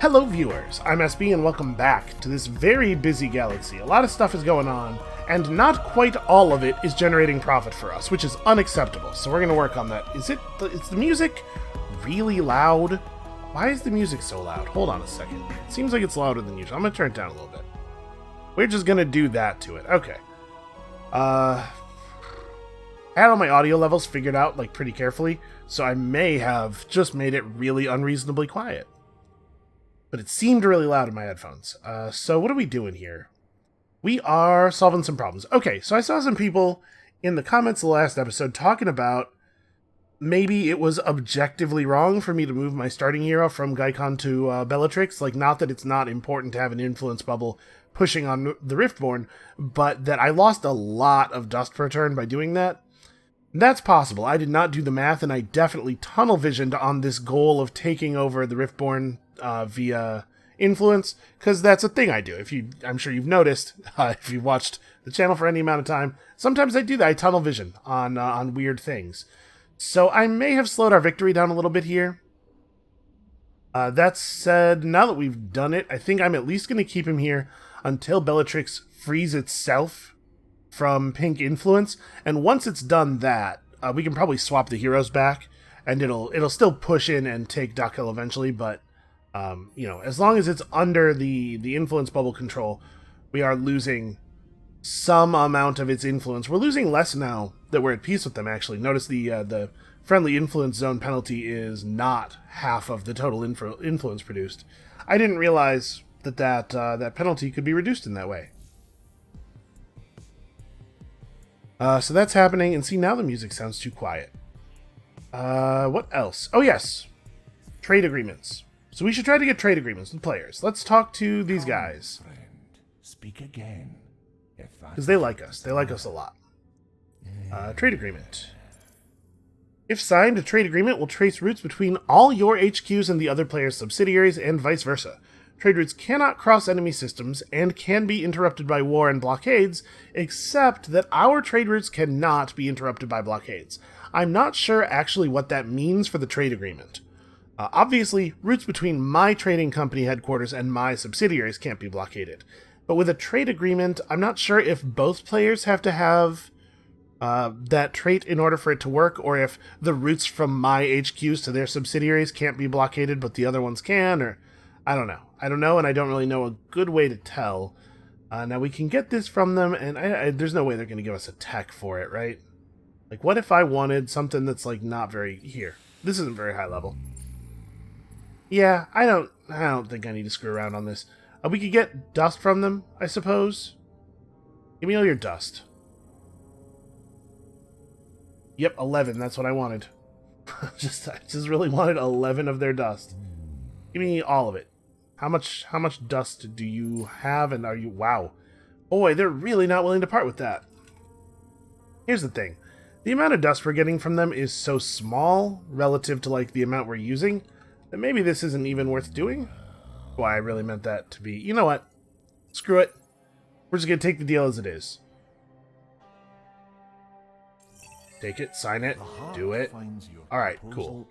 Hello viewers, I'm SB and welcome back to this very busy galaxy. A lot of stuff is going on, and not quite all of it is generating profit for us, which is unacceptable, so we're going to work on that. Is the music really loud? Why is the music so loud? Hold on a second. It seems like it's louder than usual. I'm going to turn it down a little bit. We're just going to do that to it. Okay. I had all my audio levels figured out, like, pretty carefully, so I may have just made it really unreasonably quiet. But it seemed really loud in my headphones. So what are we doing here? We are solving some problems. Okay, so I saw some people in the comments of the last episode talking about maybe it was objectively wrong for me to move my starting hero from Gaikon to Bellatrix. Like, not that it's not important to have an influence bubble pushing on the Riftborn, but that I lost a lot of dust per turn by doing that. That's possible. I did not do the math, and I definitely tunnel visioned on this goal of taking over the Riftborn via influence, because that's a thing I do. I'm sure you've noticed, if you've watched the channel for any amount of time, sometimes I do that. I tunnel vision on weird things. So I may have slowed our victory down a little bit here. That said, now that we've done it, I think I'm at least going to keep him here until Bellatrix frees itself from pink influence, and once it's done that, we can probably swap the heroes back, and it'll still push in and take Dakhel eventually, but as long as it's under the influence bubble control, we are losing some amount of its influence. We're losing less now that we're at peace with them, actually. Notice the friendly influence zone penalty is not half of the total influence produced. I didn't realize that penalty could be reduced in that way. So that's happening, and see, now the music sounds too quiet. What else? Oh yes, trade agreements. So we should try to get trade agreements with players. Let's talk to these guys. Speak again. Because they like us. They like us a lot. Trade agreement. If signed, a trade agreement will trace routes between all your HQs and the other player's subsidiaries, and vice versa. Trade routes cannot cross enemy systems and can be interrupted by war and blockades, except that our trade routes cannot be interrupted by blockades. I'm not sure actually what that means for the trade agreement. Obviously, routes between my trading company headquarters and my subsidiaries can't be blockaded. But with a trade agreement, I'm not sure if both players have to have that trait in order for it to work, or if the routes from my HQs to their subsidiaries can't be blockaded, but the other ones can, or I don't know. I don't know, and I don't really know a good way to tell. Now, we can get this from them, and there's no way they're going to give us a tech for it, right? Like, what if I wanted something that's, like, not very... Here. This isn't very high level. Yeah, I don't think I need to screw around on this. We could get dust from them, I suppose. Give me all your dust. Yep, 11. That's what I wanted. I just really wanted 11 of their dust. Give me all of it. How much dust do you have, and are you... Wow. Boy, they're really not willing to part with that. Here's the thing. The amount of dust we're getting from them is so small relative to, like, the amount we're using that maybe this isn't even worth doing. Why, I really meant that to be... You know what? Screw it. We're just going to take the deal as it is. Take it, sign it, do it. Alright, cool.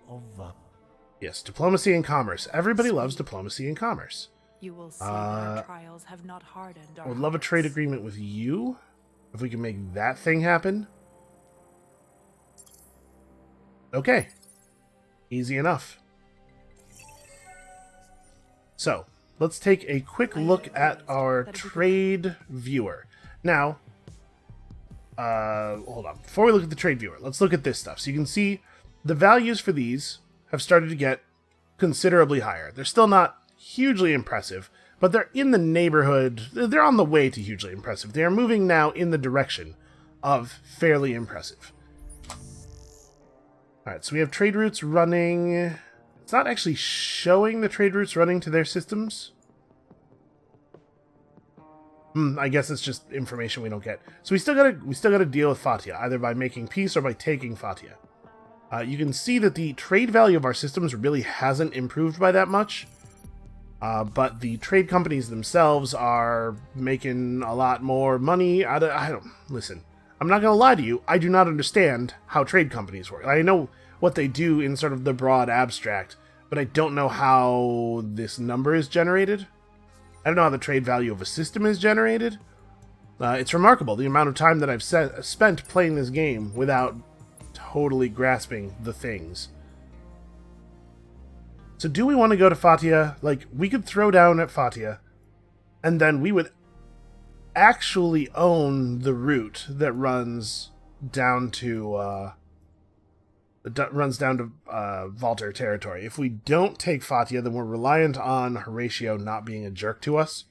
Yes, diplomacy and commerce. Everybody loves diplomacy and commerce. You will see our trials have not hardened our I would love a trade agreement with you, if we can make that thing happen. Okay. Easy enough. So, let's take a quick look at our trade viewer. Now, hold on. Before we look at the trade viewer, let's look at this stuff. So you can see the values for these have started to get considerably higher. They're still not hugely impressive, but they're in the neighborhood. They're on the way to hugely impressive. They are moving now in the direction of fairly impressive. Alright, so we have trade routes running... It's not actually showing the trade routes running to their systems. I guess it's just information we don't get. So we still gotta deal with Fatia, either by making peace or by taking Fatia. You can see that the trade value of our systems really hasn't improved by that much. But the trade companies themselves are making a lot more money. Listen, I'm not gonna lie to you, I do not understand how trade companies work. I know what they do in sort of the broad abstract, but I don't know how this number is generated. I don't know how the trade value of a system is generated. It's remarkable the amount of time that I've spent playing this game without totally grasping the things. So do we want to go to Fatia? Like, we could throw down at Fatia, and then we would actually own the route that runs down to Valter territory. If we don't take Fatia, then we're reliant on Horatio not being a jerk to us.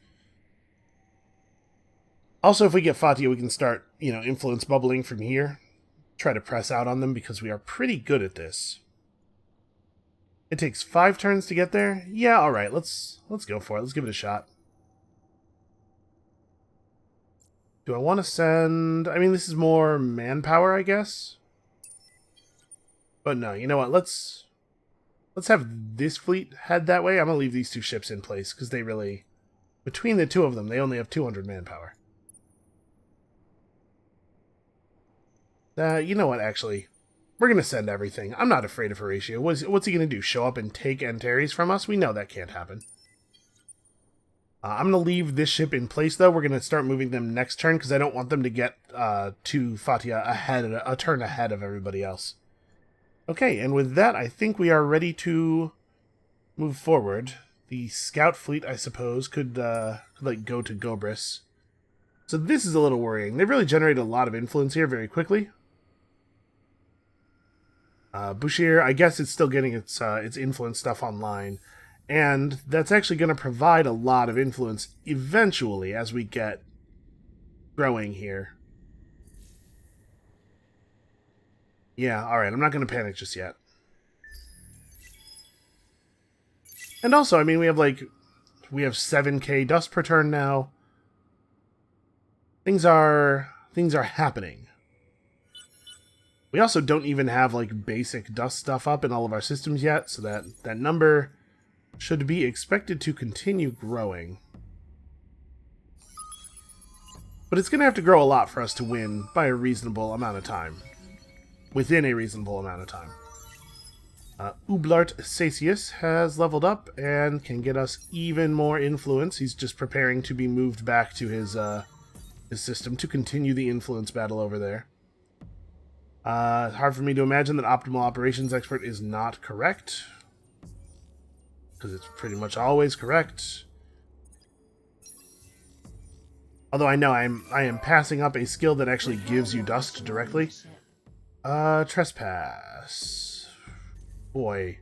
Also, if we get Fatia, we can start, influence bubbling from here. Try to press out on them because we are pretty good at this. It takes 5 turns to get there? Yeah, alright, let's go for it. Let's give it a shot. Do I want to send... I mean, this is more manpower, I guess? But no, you know what? Let's have this fleet head that way. I'm going to leave these 2 ships in place, because they really... Between the 2 of them, they only have 200 manpower. You know what, actually? We're going to send everything. I'm not afraid of Horatio. What's he going to do? Show up and take Antares from us? We know that can't happen. I'm going to leave this ship in place, though. We're going to start moving them next turn, because I don't want them to get to Fatia a turn ahead of everybody else. Okay, and with that, I think we are ready to move forward. The scout fleet, I suppose, could go to Gobris. So this is a little worrying. They've really generated a lot of influence here very quickly. Bouchier, I guess it's still getting its influence stuff online. And that's actually going to provide a lot of influence eventually as we get growing here. Yeah, alright, I'm not going to panic just yet. And also, I mean, we have 7k dust per turn now. Things are happening. We also don't even have, basic dust stuff up in all of our systems yet, so that number should be expected to continue growing. But it's going to have to grow a lot for us to win by a reasonable amount of time. Within a reasonable amount of time. Ublart Sasius has leveled up and can get us even more influence. He's just preparing to be moved back to his system to continue the influence battle over there. Hard for me to imagine that Optimal Operations Expert is not correct. Because it's pretty much always correct. Although I know I am passing up a skill that actually gives you dust directly. Trespass. Boy,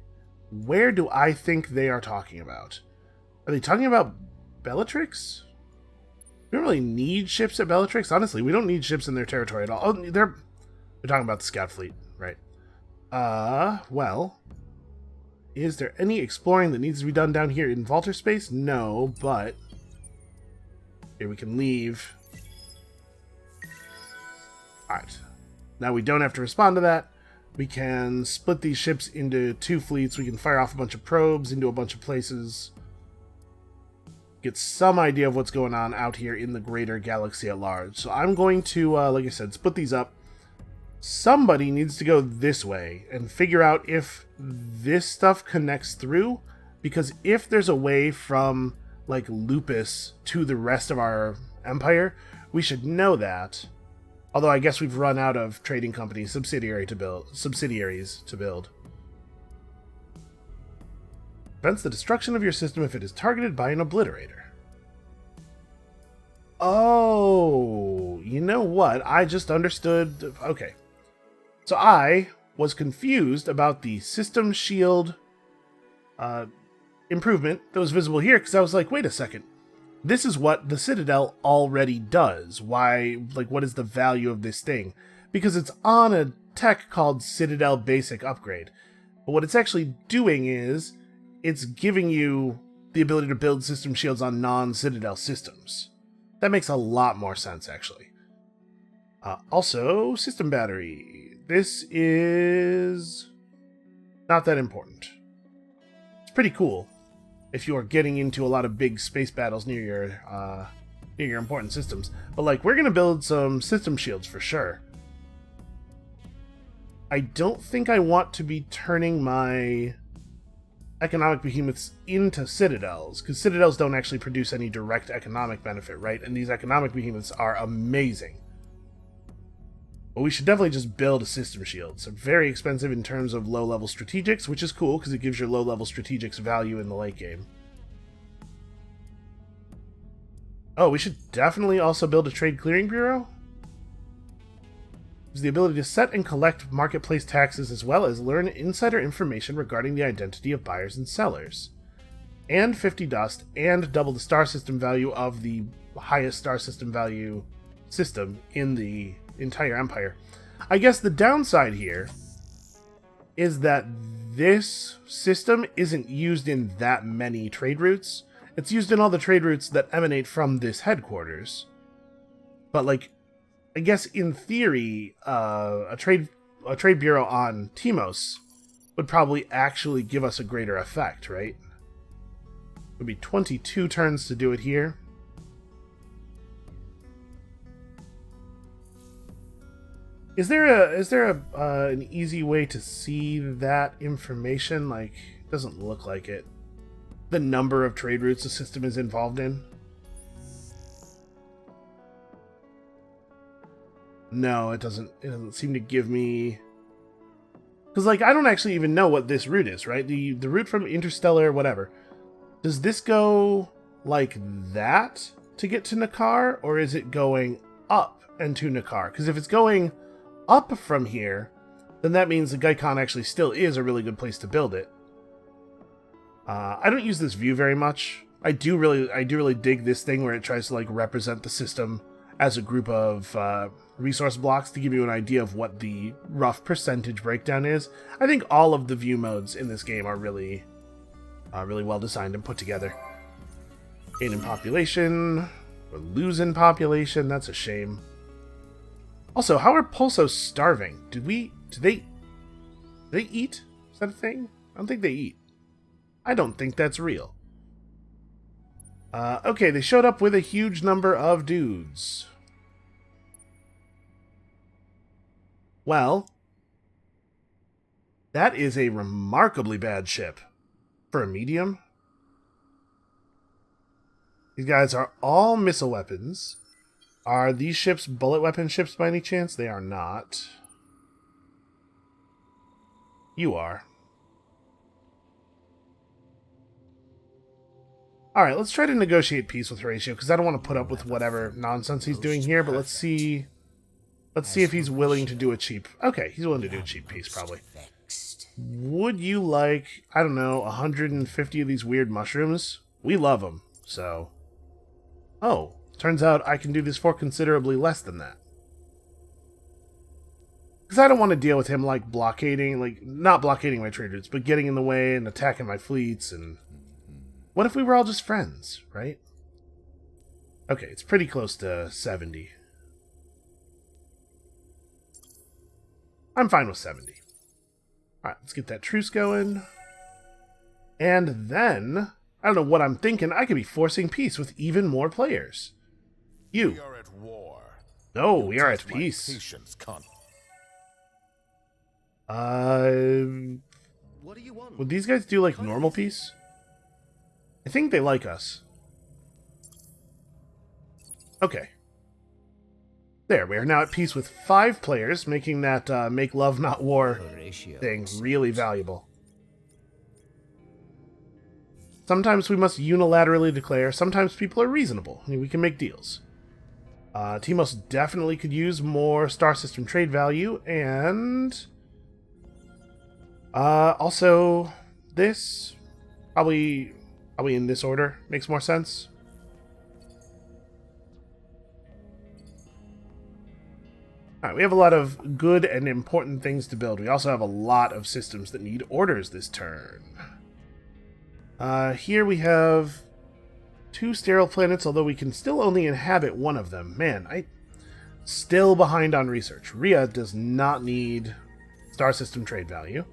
where do I think they are talking about? Are they talking about Bellatrix? We don't really need ships at Bellatrix. Honestly, we don't need ships in their territory at all. Oh, they're talking about the scout fleet, right? Well, is there any exploring that needs to be done down here in Valter space? No, but here we can leave. Alright. Now we don't have to respond to that. We can split these ships into 2 fleets. We can fire off a bunch of probes into a bunch of places. Get some idea of what's going on out here in the greater galaxy at large. So I'm going to, like I said, split these up. Somebody needs to go this way and figure out if this stuff connects through. Because if there's a way from, Lupus to the rest of our empire, we should know that. Although I guess we've run out of trading company subsidiaries to build. Prevents the destruction of your system if it is targeted by an obliterator. Oh, you know what? I just understood. Okay. So I was confused about the system shield improvement that was visible here, because I was like, wait a second. This is what the Citadel already does. Why, what is the value of this thing? Because it's on a tech called Citadel Basic Upgrade. But what it's actually doing is, it's giving you the ability to build system shields on non-Citadel systems. That makes a lot more sense, actually. Also, system battery. This is not that important. It's pretty cool if you are getting into a lot of big space battles near your important systems. But we're gonna build some system shields for sure. I don't think I want to be turning my economic behemoths into citadels, because citadels don't actually produce any direct economic benefit, right? And these economic behemoths are amazing. But we should definitely just build a system shield. It's very expensive in terms of low-level strategics, which is cool, because it gives your low-level strategics value in the late game. Oh, we should definitely also build a trade clearing bureau? Is the ability to set and collect marketplace taxes as well as learn insider information regarding the identity of buyers and sellers. And 50 dust, and double the star system value of the highest star system value system in the entire empire. I guess the downside here is that this system isn't used in that many trade routes. It's used in all the trade routes that emanate from this headquarters. But, like, I guess in theory, a trade bureau on Timos would probably actually give us a greater effect, right? It would be 22 turns to do it here. Is there an easy way to see that information? Like, it doesn't look like it. The number of trade routes the system is involved in. No, it doesn't seem to give me... Because, like, I don't actually even know what this route is, right? The route from Interstellar, whatever. Does this go like that to get to Nakar? Or is it going up and to Nakar? Because if it's going up from here, then that means the Gaikon actually still is a really good place to build it. I don't use this view very much. I do really dig this thing where it tries to, like, represent the system as a group of resource blocks to give you an idea of what the rough percentage breakdown is. I think all of the view modes in this game are really well designed and put together. Gain in population. We're losing population. That's a shame. Also, how are Pulsos starving? Do they eat? Is that a thing? I don't think they eat. I don't think that's real. Okay, they showed up with a huge number of dudes. Well, that is a remarkably bad ship for a medium. These guys are all missile weapons. Are these ships bullet weapon ships by any chance? They are not. You are. Alright, let's try to negotiate peace with Horatio, because I don't want to put up with whatever nonsense he's doing here, but let's see if he's willing to do a cheap... Okay, he's willing to do a cheap peace, probably. Would you like, I don't know, 150 of these weird mushrooms? We love them, so... Oh, turns out I can do this for considerably less than that. Because I don't want to deal with him, like, blockading, like, not blockading my trade routes, but getting in the way and attacking my fleets, and... What if we were all just friends, right? Okay, it's pretty close to 70. I'm fine with 70. Alright, let's get that truce going. And then, I don't know what I'm thinking, I could be forcing peace with even more players. You. We are at war. No, we are at peace. Patience, What do you want? Would these guys do, like, normal peace? I think they like us. Okay. There, we are now at peace with 5 players, making that make love not war thing really valuable. Sometimes we must unilaterally declare, sometimes people are reasonable. I mean, we can make deals. Timos definitely could use more star system trade value, and... also, this... Probably in this order makes more sense. Alright, we have a lot of good and important things to build. We also have a lot of systems that need orders this turn. Here we have 2 sterile planets, although we can still only inhabit one of them. Man, I'm still behind on research. Rhea does not need star system trade value.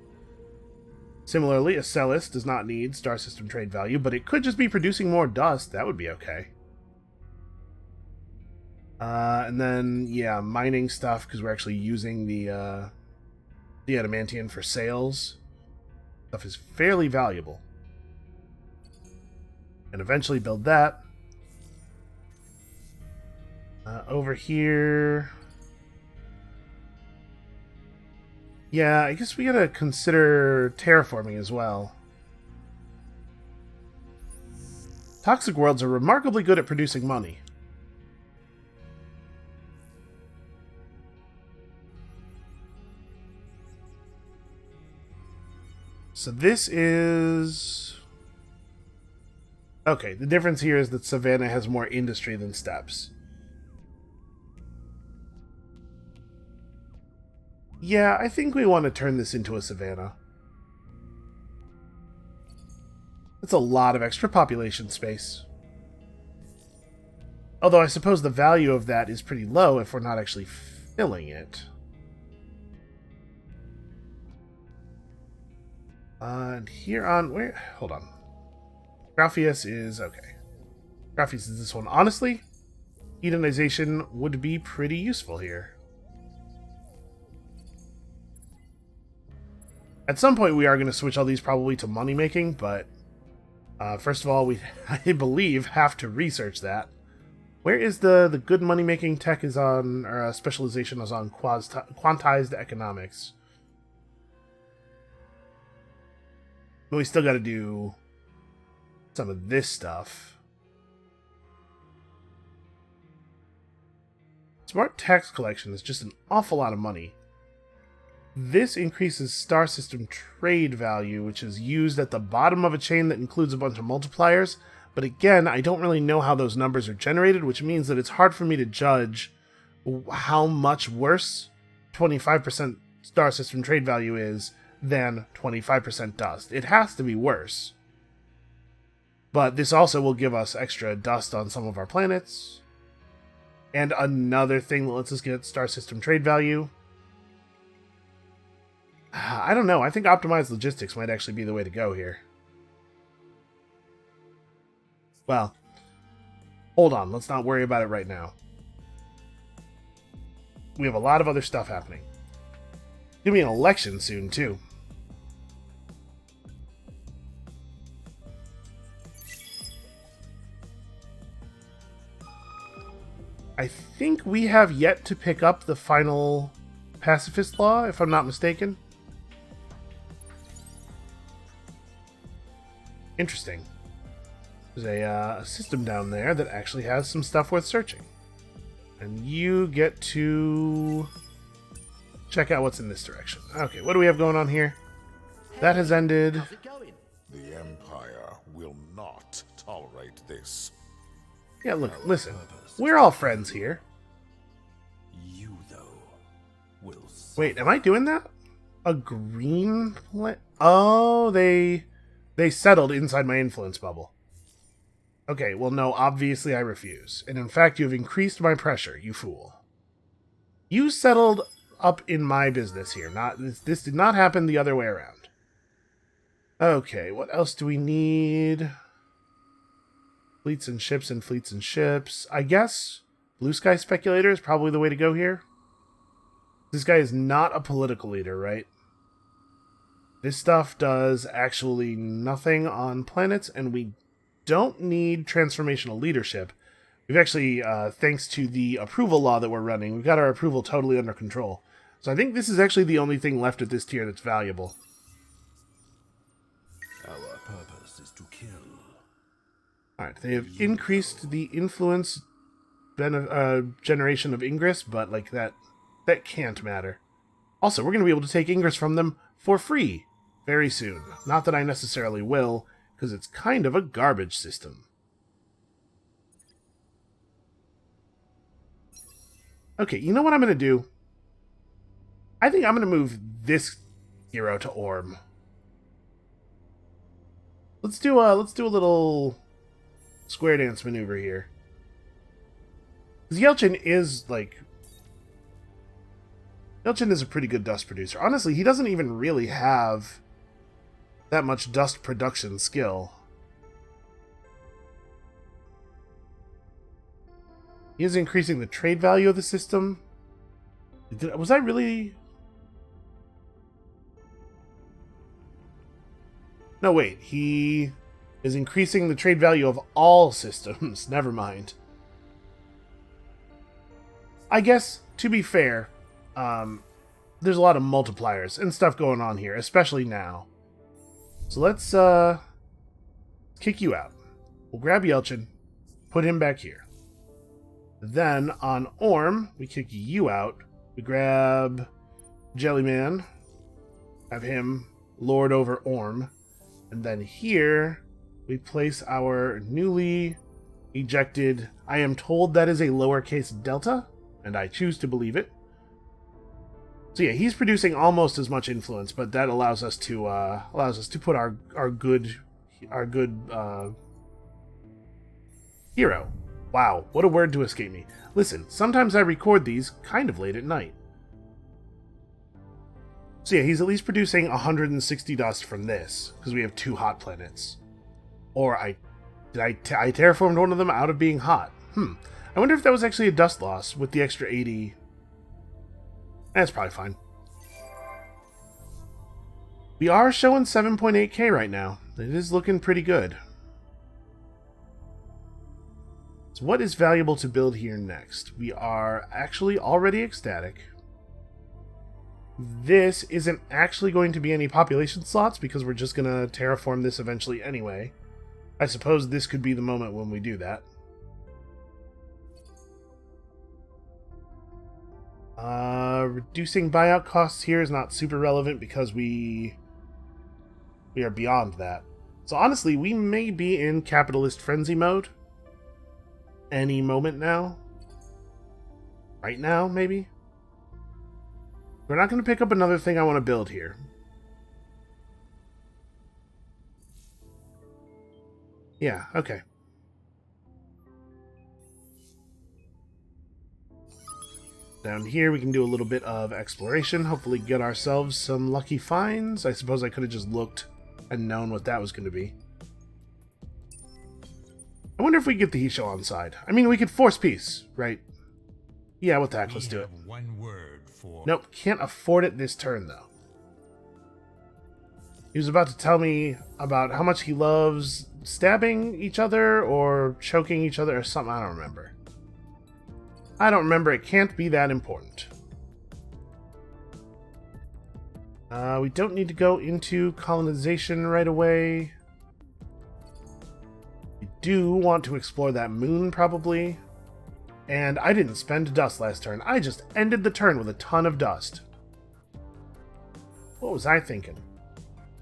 Similarly, Acellus does not need star system trade value, but it could just be producing more dust. That would be okay. And then, yeah, mining stuff, because we're actually using the adamantium for sales. Stuff is fairly valuable. And eventually build that. Over here... Yeah, I guess we gotta consider terraforming as well. Toxic worlds are remarkably good at producing money. So this is... Okay, the difference here is that Savannah has more industry than Steppes. Yeah, I think we want to turn this into a Savannah. That's a lot of extra population space. Although I suppose the value of that is pretty low if we're not actually filling it. And here on... where? Hold on. Graphius is... okay. Graphius is this one. Honestly, Edenization would be pretty useful here. At some point we are going to switch all these probably to money making, but first of all we, I believe, have to research that. Where is the good money making tech is on, or specialization is on quantized economics. But we still got to do some of this stuff. Smart tax collection is just an awful lot of money. This increases star system trade value, which is used at the bottom of a chain that includes a bunch of multipliers. But again, I don't really know how those numbers are generated, which means that it's hard for me to judge how much worse 25% star system trade value is than 25% dust. It has to be worse. But this also will give us extra dust on some of our planets. And another thing that lets us get star system trade value. I don't know. I think optimized logistics might actually be the way to go here. Well, hold on. Let's not worry about it right now. We have a lot of other stuff happening. Give me an election soon, too. I think we have yet to pick up the final pacifist law, if I'm not mistaken. Interesting. There's a system down there that actually has some stuff worth searching. And you get to check out what's in this direction. Okay, what do we have going on here? That has ended. How's it going? The Empire will not tolerate this. Yeah, look, listen. We're all friends here. You, though, will... Wait, am I doing that? A green planet? Oh, they settled inside my influence bubble. Okay, well, no, obviously I refuse. And in fact, you have increased my pressure, you fool. You settled up in my business here. This did not happen the other way around. Okay, what else do we need? Fleets and ships and fleets and ships. I guess Blue Sky Speculator is probably the way to go here. This guy is not a political leader, right? This stuff does actually nothing on planets, and we don't need transformational leadership. We've actually, thanks to the approval law that we're running, we've got our approval totally under control. So I think this is actually the only thing left at this tier that's valuable. Our purpose is to kill. Alright, they have increased the influence generation of Ingress, but like that can't matter. Also, we're going to be able to take Ingress from them for free very soon. Not that I necessarily will, because it's kind of a garbage system. Okay, you know what I'm going to do? I think I'm going to move this hero to Orm. Let's do a little square dance maneuver here. Because Yelchin is a pretty good dust producer. Honestly, he doesn't even really have that much dust production skill. He is increasing the trade value of the system. Was I really... No, wait. He is increasing the trade value of all systems. Never mind. I guess, to be fair, there's a lot of multipliers and stuff going on here, especially now. So let's kick you out. We'll grab Yelchin, put him back here. Then on Orm, we kick you out. We grab Jellyman, have him lord over Orm. And then here, we place our newly ejected... I am told that is a lowercase delta, and I choose to believe it. So yeah, he's producing almost as much influence, but that allows us to put our good hero. Wow, what a word to escape me. Listen, sometimes I record these kind of late at night. So yeah, he's at least producing 160 dust from this, because we have 2 hot planets. Or I terraformed one of them out of being hot. I wonder if that was actually a dust loss with the extra 80. That's probably fine. We are showing 7.8k right now. It is looking pretty good. So what is valuable to build here next? We are actually already ecstatic. This isn't actually going to be any population slots because we're just going to terraform this eventually anyway. I suppose this could be the moment when we do that. Reducing buyout costs here is not super relevant because we are beyond that. So honestly, we may be in capitalist frenzy mode any moment now. Right now, maybe? We're not going to pick up another thing I want to build here. Yeah, okay. Down here we can do a little bit of exploration, hopefully get ourselves some lucky finds. I suppose I could have just looked and known what that was going to be. I wonder if we get the Hisho on side. I mean, we could force peace, right? Yeah, what the heck, let's do it. One word for... Nope, can't afford it this turn, though. He was about to tell me about how much he loves stabbing each other or choking each other or something. I don't remember. It can't be that important. We don't need to go into colonization right away. We do want to explore that moon, probably. And I didn't spend dust last turn. I just ended the turn with a ton of dust. What was I thinking?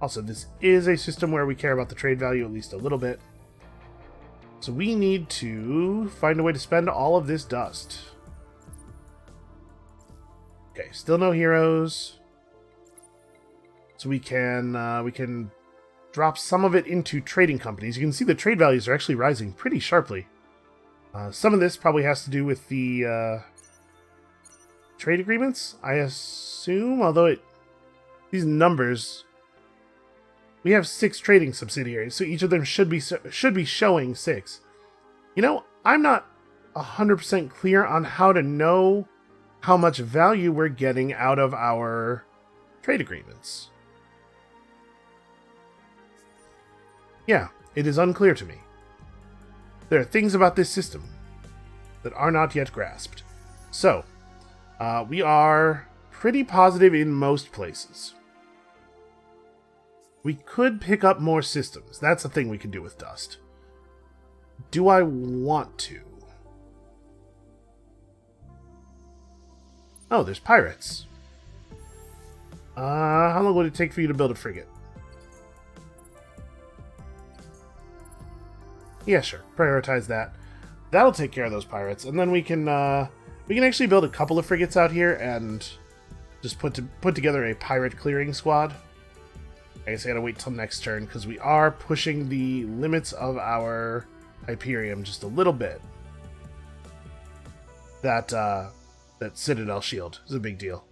Also, this is a system where we care about the trade value at least a little bit. So we need to find a way to spend all of this dust. Okay, still no heroes. So we can drop some of it into trading companies. You can see the trade values are actually rising pretty sharply. Some of this probably has to do with the trade agreements, I assume. Although these numbers, we have 6 trading subsidiaries, so each of them should be showing 6. You know, I'm not 100% clear on how to know how much value we're getting out of our trade agreements. Yeah, it is unclear to me. There are things about this system that are not yet grasped. So, we are pretty positive in most places. We could pick up more systems. That's a thing we can do with dust. Do I want to? Oh, there's pirates. How long would it take for you to build a frigate? Yeah, sure. Prioritize that. That'll take care of those pirates, and then we can actually build a couple of frigates out here and just put together a pirate clearing squad. I guess I gotta wait till next turn because we are pushing the limits of our Hyperium just a little bit. That Citadel shield is a big deal.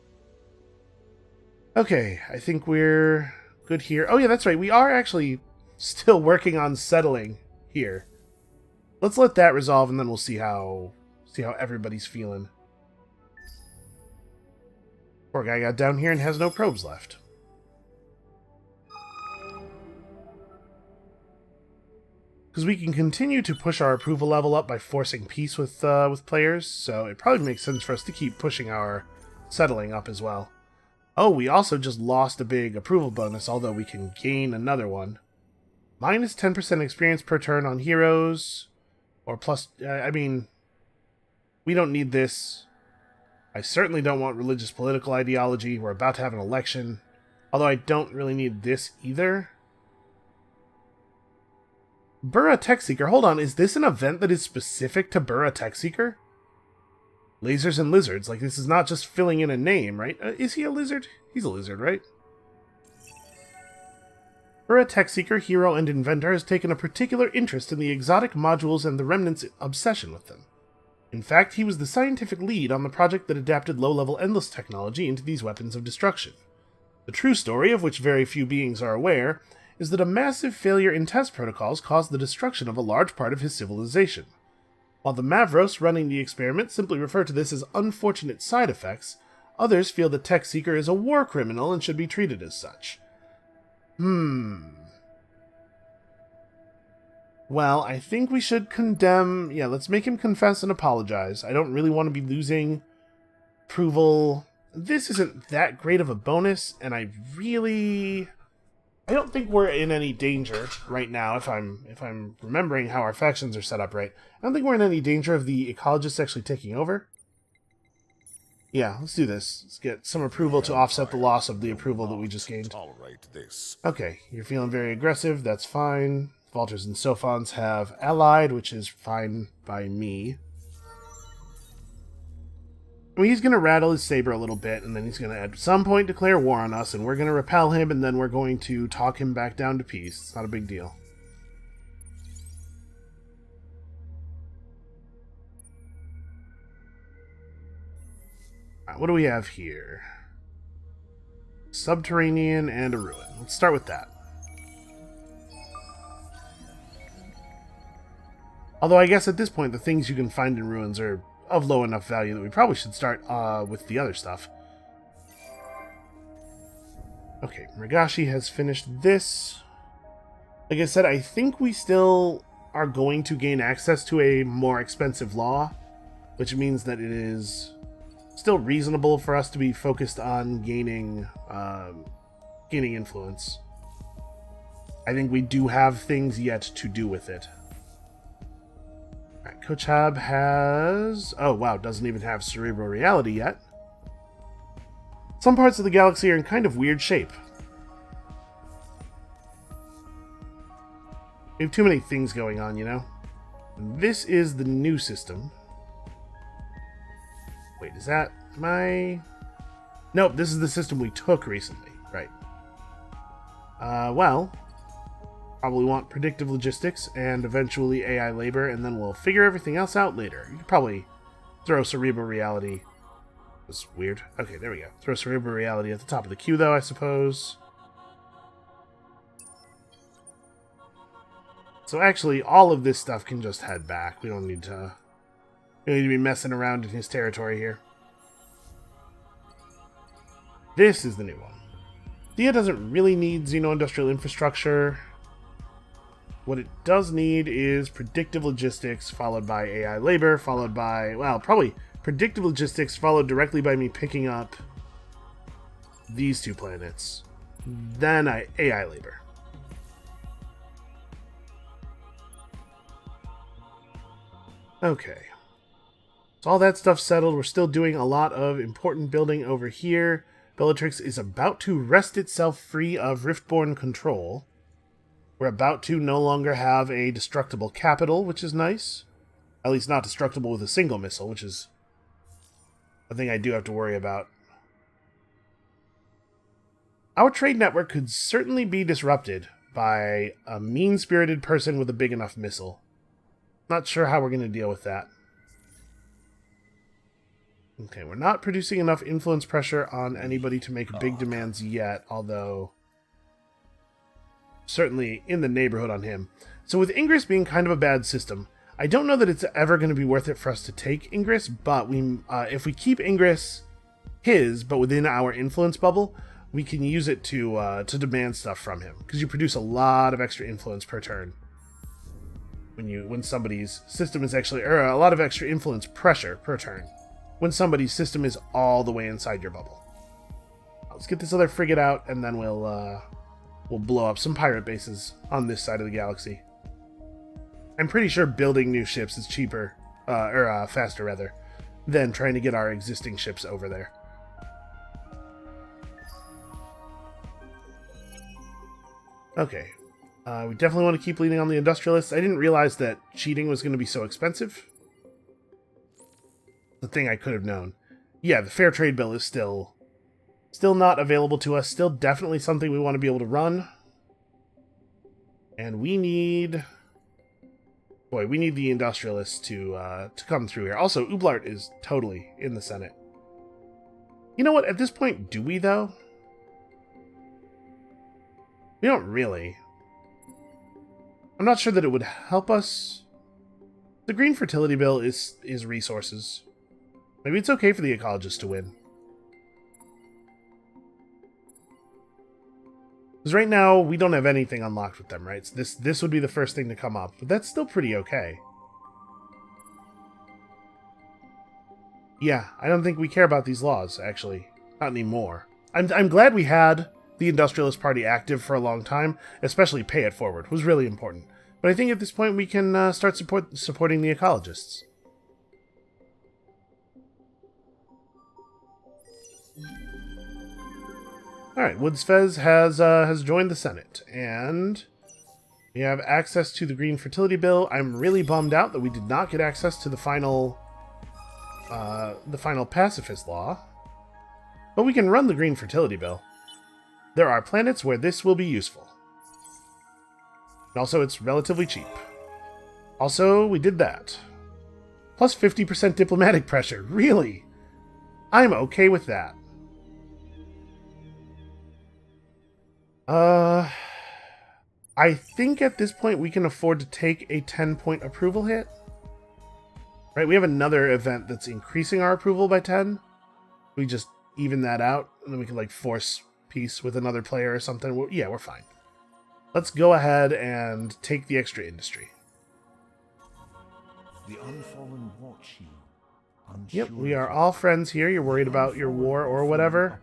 Okay, I think we're good here. Oh yeah, that's right. We are actually still working on settling here. Let's let that resolve, and then we'll see how everybody's feeling. Poor guy got down here and has no probes left. Because we can continue to push our approval level up by forcing peace with players, so it probably makes sense for us to keep pushing our settling up as well. Oh, we also just lost a big approval bonus, although we can gain another one. Minus 10% experience per turn on heroes, or plus, I mean, we don't need this. I certainly don't want religious political ideology. We're about to have an election, although I don't really need this either. Burra Tech Seeker. Hold on, is this an event that is specific to Burra Tech Seeker? Lasers and lizards. Like, this is not just filling in a name, right? Is he a lizard? He's a lizard, right? Burra Tech Seeker, hero and inventor, has taken a particular interest in the exotic modules and the Remnant's obsession with them. In fact, he was the scientific lead on the project that adapted low-level endless technology into these weapons of destruction. The true story, of which very few beings are aware, is that a massive failure in test protocols caused the destruction of a large part of his civilization. While the Mavros running the experiment simply refer to this as unfortunate side effects, others feel that Tech Seeker is a war criminal and should be treated as such. Well, I think we should condemn... Yeah, let's make him confess and apologize. I don't really want to be losing approval. This isn't that great of a bonus, and I don't think we're in any danger right now, if I'm remembering how our factions are set up right. I don't think we're in any danger of the ecologists actually taking over. Yeah, let's do this. Let's get some approval to offset the loss of the approval that we just gained. Tolerate this. Okay, you're feeling very aggressive, that's fine. Valters and Sophons have allied, which is fine by me. I mean, he's going to rattle his saber a little bit, and then he's going to at some point declare war on us, and we're going to repel him, and then we're going to talk him back down to peace. It's not a big deal. Alright, what do we have here? Subterranean and a ruin. Let's start with that. Although I guess at this point, the things you can find in ruins are of low enough value that we probably should start with the other stuff. Okay, Murgashi has finished this. Like I said, I think we still are going to gain access to a more expensive law, which means that it is still reasonable for us to be focused on gaining influence. I think we do have things yet to do with it. Alright, Kochab has... Oh, wow, doesn't even have cerebral reality yet. Some parts of the galaxy are in kind of weird shape. We have too many things going on, you know? And this is the new system. Wait, is that my... Nope, this is the system we took recently. Right. Well... Probably want predictive logistics and eventually AI labor, and then we'll figure everything else out later. You could probably throw cerebral reality. That's weird. Okay, there we go. Throw cerebral reality at the top of the queue, though, I suppose. So actually, all of this stuff can just head back. We don't need to be messing around in his territory here. This is the new one. Dia doesn't really need xeno-industrial infrastructure. What it does need is predictive logistics, followed by AI labor, followed by, well, probably predictive logistics, followed directly by me picking up these two planets. Then AI labor. Okay. So all that stuff settled. We're still doing a lot of important building over here. Bellatrix is about to wrest itself free of Riftborn control. We're about to no longer have a destructible capital, which is nice. At least not destructible with a single missile, which is a thing I do have to worry about. Our trade network could certainly be disrupted by a mean-spirited person with a big enough missile. Not sure how we're going to deal with that. Okay, we're not producing enough influence pressure on anybody to make big demands yet, although certainly in the neighborhood on him. So with Ingress being kind of a bad system, I don't know that it's ever going to be worth it for us to take Ingress, but if we keep Ingress but within our influence bubble, we can use it to demand stuff from him, because you produce a lot of extra influence per turn. when somebody's system is actually, or a lot of extra influence pressure per turn when somebody's system is all the way inside your bubble. Let's get this other frigate out, and then we'll blow up some pirate bases on this side of the galaxy. I'm pretty sure building new ships is cheaper, or faster rather, than trying to get our existing ships over there. Okay. We definitely want to keep leaning on the industrialists. I didn't realize that cheating was going to be so expensive. The thing I could have known. Yeah, the fair trade bill is still not available to us. Still definitely something we want to be able to run. And we need... Boy, we need the industrialists to come through here. Also, Ublart is totally in the Senate. You know what? At this point, do we, though? We don't really. I'm not sure that it would help us. The green fertility bill is resources. Maybe it's okay for the ecologists to win. Because right now, we don't have anything unlocked with them, right? So this would be the first thing to come up. But that's still pretty okay. Yeah, I don't think we care about these laws, actually. Not anymore. I'm glad we had the Industrialist Party active for a long time. Especially pay it forward was really important. But I think at this point we can start supporting the ecologists. Alright, Woodsfez has joined the Senate, and we have access to the Green Fertility Bill. I'm really bummed out that we did not get access to the final pacifist law. But we can run the Green Fertility Bill. There are planets where this will be useful. And also, it's relatively cheap. Also, we did that. Plus 50% diplomatic pressure. Really? I'm okay with that. I think at this point we can afford to take a 10-point approval hit. Right, we have another event that's increasing our approval by 10. We just even that out, and then we can, like, force peace with another player or something. Yeah, we're fine. Let's go ahead and take the extra industry. The unfallen watch you. Yep, we are all friends here. You're worried about your war or whatever.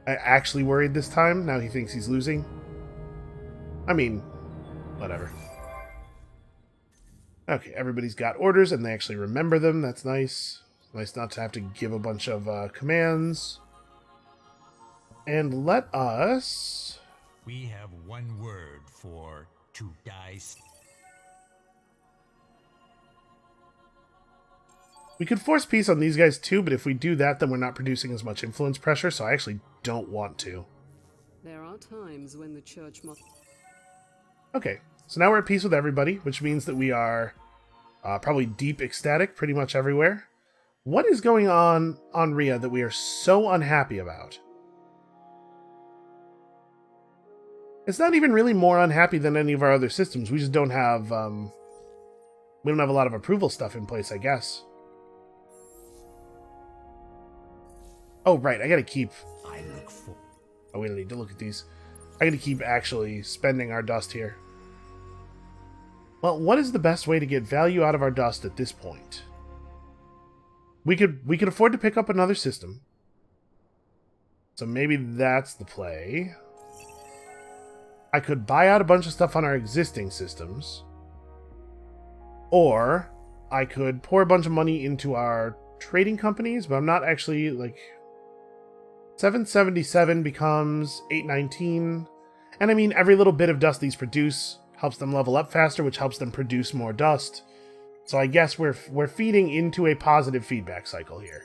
I actually worried this time. Now he thinks he's losing. I mean, whatever. Okay, everybody's got orders and they actually remember them. That's nice. Nice not to have to give a bunch of commands. And let us... We have one word for to die. We could force peace on these guys too, but if we do that, then we're not producing as much influence pressure, so I actually don't want to. There are times when the church must... Okay, so now we're at peace with everybody, which means that we are probably deep ecstatic pretty much everywhere. What is going on Rhea that we are so unhappy about? It's not even really more unhappy than any of our other systems. We just don't have we don't have a lot of approval stuff in place, I guess. Oh, right, I gotta keep... Oh, we don't need to look at these. I gotta keep actually spending our dust here. Well, what is the best way to get value out of our dust at this point? We could afford to pick up another system. So maybe that's the play. I could buy out a bunch of stuff on our existing systems. Or I could pour a bunch of money into our trading companies, but I'm not actually, like... 777 becomes 819. And I mean, every little bit of dust these produce helps them level up faster, which helps them produce more dust. So I guess we're feeding into a positive feedback cycle here.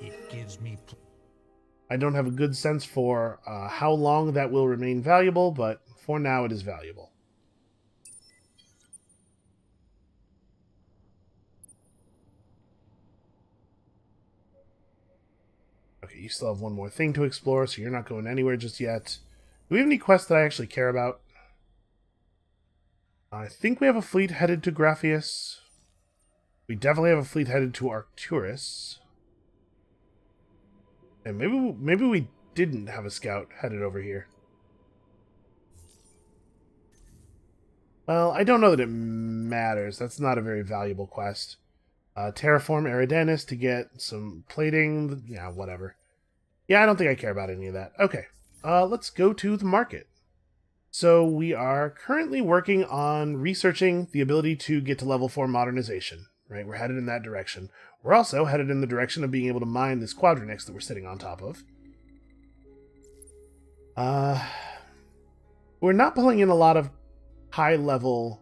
It gives me... I don't have a good sense for how long that will remain valuable, but for now it is valuable. Okay, you still have one more thing to explore, so you're not going anywhere just yet. Do we have any quests that I actually care about? I think we have a fleet headed to Graphius. We definitely have a fleet headed to Arcturus. And maybe we didn't have a scout headed over here. Well, I don't know that it matters. That's not a very valuable quest. Terraform Eridanus to get some plating. Yeah, whatever. Yeah, I don't think I care about any of that. Okay, let's go to the market. So we are currently working on researching the ability to get to level 4 modernization, right? We're headed in that direction. We're also headed in the direction of being able to mine this quadranix that we're sitting on top of. We're not pulling in a lot of high-level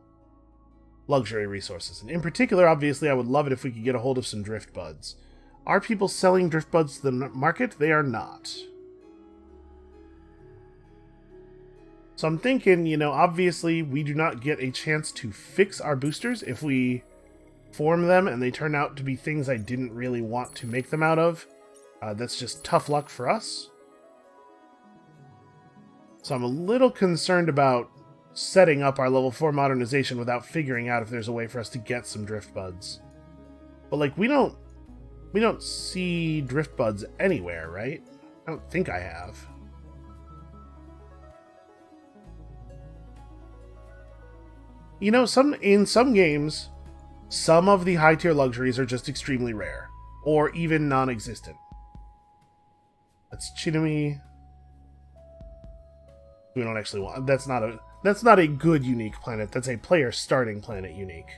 luxury resources. And in particular, obviously, I would love it if we could get a hold of some drift buds. Are people selling drift buds to the market? They are not. So I'm thinking, obviously we do not get a chance to fix our boosters if we form them and they turn out to be things I didn't really want to make them out of. That's just tough luck for us. So I'm a little concerned about setting up our level 4 modernization without figuring out if there's a way for us to get some drift buds. But we don't see drift buds anywhere, right? I don't think I have. In some games, some of the high-tier luxuries are just extremely rare, or even non-existent. That's Chinami. We don't actually want. That's not a good unique planet. That's a player starting planet unique.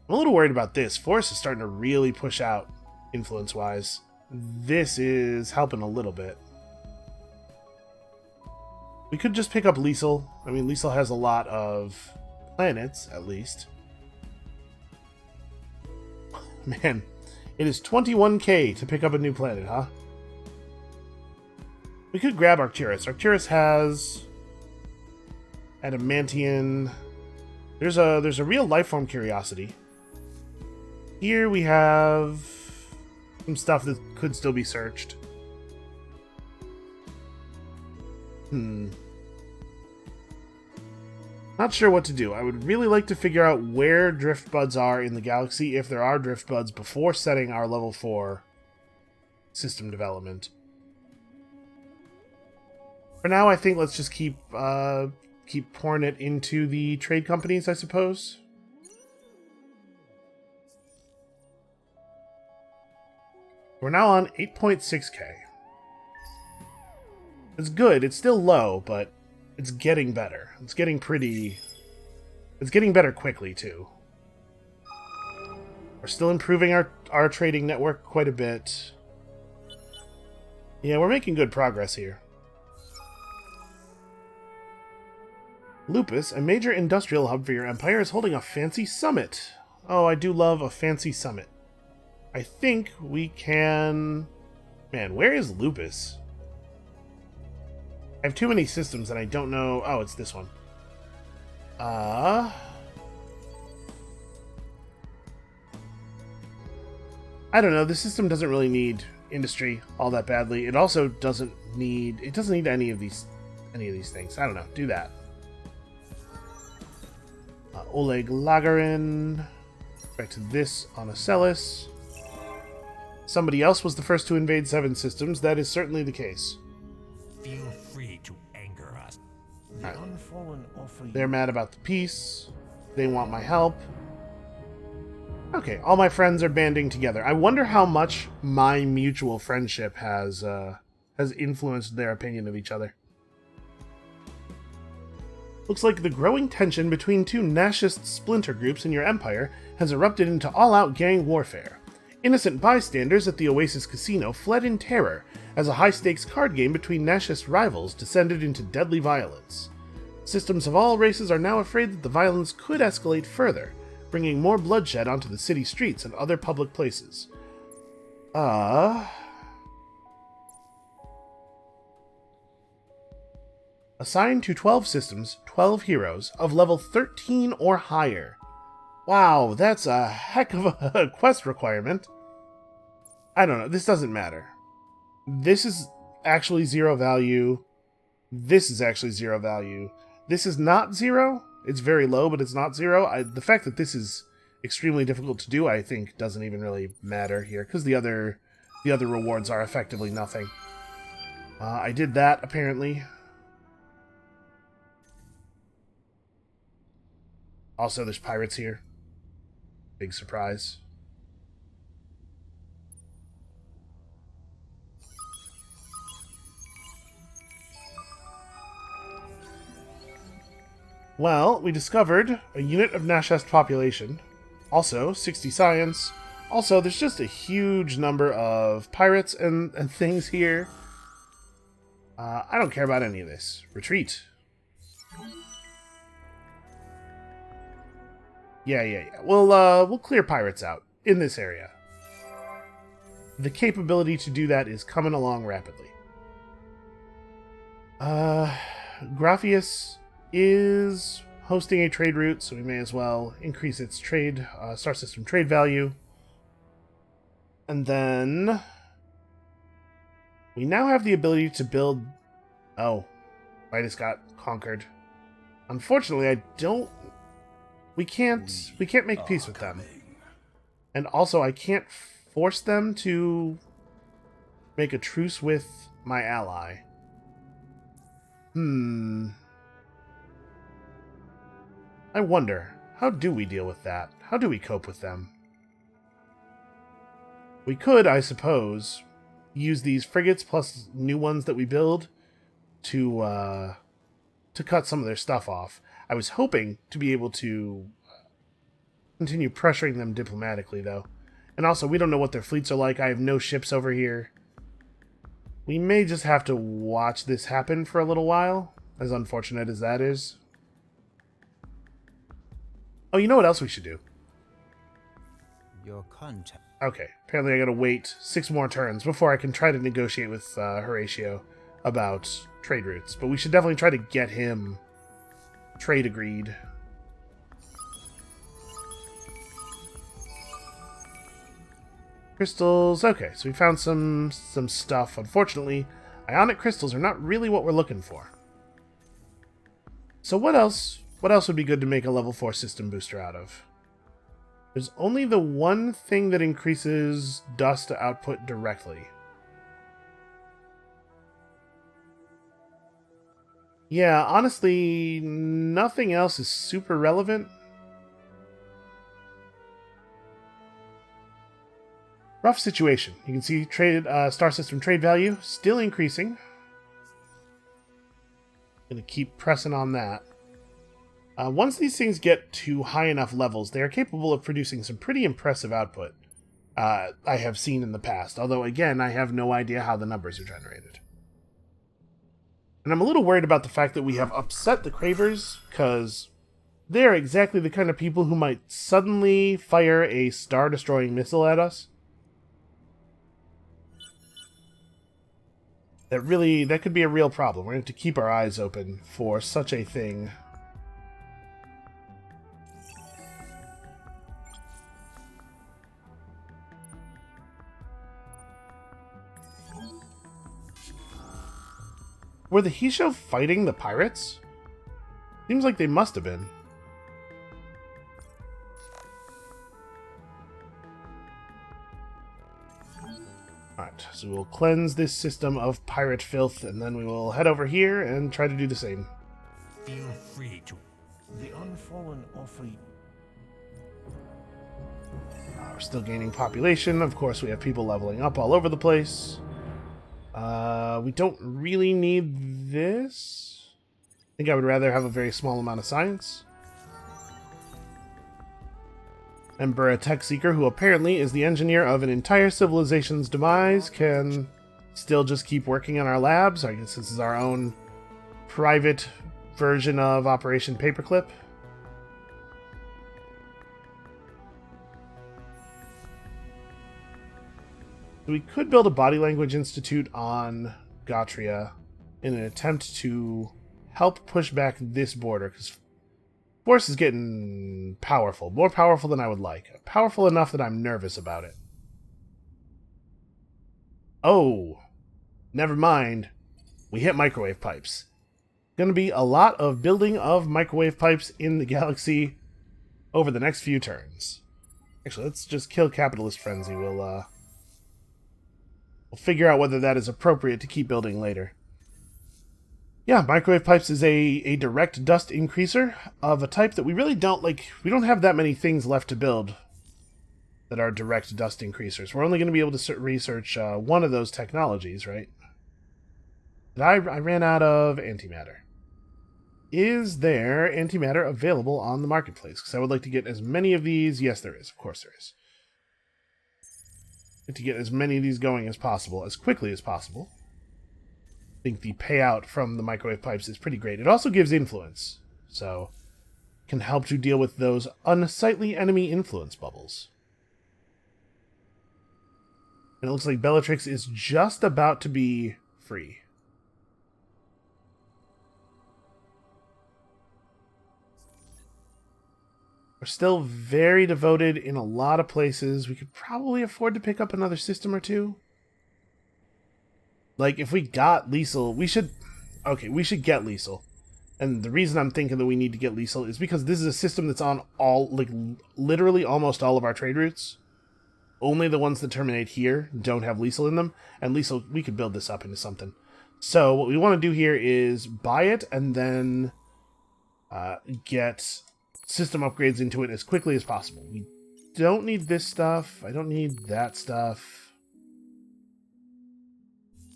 I'm a little worried about this. Forest is starting to really push out influence-wise. This is helping a little bit. We could just pick up Liesel. I mean, Liesel has a lot of planets, at least. Man, it is 21k to pick up a new planet, huh? We could grab Arcturus. Arcturus has Adamantian. There's a real lifeform curiosity. Here we have some stuff that could still be searched. Not sure what to do. I would really like to figure out where drift buds are in the galaxy, if there are drift buds, before setting our level 4 system development. For now, I think let's just keep pouring it into the trade companies, I suppose. We're now on 8.6k. It's good. It's still low, but it's getting better. It's getting better quickly, too. We're still improving our trading network quite a bit. Yeah, we're making good progress here. Lupus, a major industrial hub for your empire, is holding a fancy summit. Oh, I do love a fancy summit. I think we can... Man, where is Lupus? I have too many systems and I don't know... Oh, it's this one. I don't know. The system doesn't really need industry all that badly. It also doesn't need... It doesn't need any of these things. I don't know. Do that. Oleg Lagarin. Back to this on Acellus. Somebody else was the first to invade 7 systems. That is certainly the case. Feel free to anger us. The unfallen offer They're mad about the peace. They want my help. Okay, all my friends are banding together. I wonder how much my mutual friendship has influenced their opinion of each other. Looks like the growing tension between 2 Nashist splinter groups in your empire has erupted into all-out gang warfare. Innocent bystanders at the Oasis Casino fled in terror as a high-stakes card game between Nashist rivals descended into deadly violence. Systems of all races are now afraid that the violence could escalate further, bringing more bloodshed onto the city streets and other public places. Assign to 12 systems, 12 heroes, of level 13 or higher. Wow, that's a heck of a quest requirement. I don't know, this doesn't matter. This is actually 0 value. This is actually 0 value. This is not 0. It's very low, but it's not 0. The fact that this is extremely difficult to do, I think, doesn't even really matter here, because the other rewards are effectively nothing. I did that, apparently. Also, there's pirates here. Big surprise. Well, we discovered a unit of Nashest population. Also, 60 science. Also, there's just a huge number of pirates and things here. I don't care about any of this. Retreat. Yeah. We'll clear pirates out in this area. The capability to do that is coming along rapidly. Graphius is hosting a trade route, so we may as well increase its trade, star system trade value. And then we now have the ability to build... Oh, Midas got conquered. Unfortunately, we can't make peace with them. And also, I can't force them to make a truce with my ally. I wonder, how do we deal with that? How do we cope with them? We could, I suppose, use these frigates plus new ones that we build to cut some of their stuff off. I was hoping to be able to continue pressuring them diplomatically, though. And also, we don't know what their fleets are like. I have no ships over here. We may just have to watch this happen for a little while, as unfortunate as that is. Oh, you know what else we should do? Your contact. Okay, apparently I gotta wait 6 more turns before I can try to negotiate with Horatio about trade routes. But we should definitely try to get him trade agreed. Crystals. Okay, so we found some stuff. Unfortunately, ionic crystals are not really what we're looking for. So what else? What else would be good to make a level 4 system booster out of? There's only the one thing that increases dust output directly. Yeah, honestly, nothing else is super relevant. Rough situation. You can see trade star system trade value still increasing. Gonna keep pressing on that. Once these things get to high enough levels, they are capable of producing some pretty impressive output. I have seen in the past, although again, I have no idea how the numbers are generated. And I'm a little worried about the fact that we have upset the Cravers, because they are exactly the kind of people who might suddenly fire a star-destroying missile at us. That could be a real problem. We're going to have to keep our eyes open for such a thing. Were the Hisho fighting the pirates? Seems like they must have been. Alright, so we'll cleanse this system of pirate filth, and then we will head over here and try to do the same. Feel free to. The unfallen offer. We're still gaining population. Of course, we have people leveling up all over the place. We don't really need this. I think I would rather have a very small amount of science. Emperor, a tech seeker who apparently is the engineer of an entire civilization's demise, can still just keep working in our labs. I guess this is our own private version of Operation Paperclip. We could build a body language institute on Gautria in an attempt to help push back this border, because Force is getting powerful. More powerful than I would like. Powerful enough that I'm nervous about it. Oh, never mind. We hit microwave pipes. Going to be a lot of building of microwave pipes in the galaxy over the next few turns. Actually, let's just kill Capitalist Frenzy. We'll figure out whether that is appropriate to keep building later. Yeah, microwave pipes is a direct dust increaser of a type that we really don't like. We don't have that many things left to build that are direct dust increasers. We're only going to be able to research one of those technologies, right? And I ran out of antimatter. Is there antimatter available on the marketplace? Because I would like to get as many of these. Yes, there is. Of course there is. To get as many of these going as possible, as quickly as possible. I think the payout from the microwave pipes is pretty great. It also gives influence, so can help to deal with those unsightly enemy influence bubbles. And it looks like Bellatrix is just about to be free. We're still very devoted in a lot of places. We could probably afford to pick up another system or two. Like, if we got Liesel, we should... Okay, we should get Liesel. And the reason I'm thinking that we need to get Liesel is because this is a system that's on all, like, literally almost all of our trade routes. Only the ones that terminate here don't have Liesel in them. And Liesel, we could build this up into something. So, what we want to do here is buy it and then get system upgrades into it as quickly as possible. We don't need this stuff. I don't need that stuff.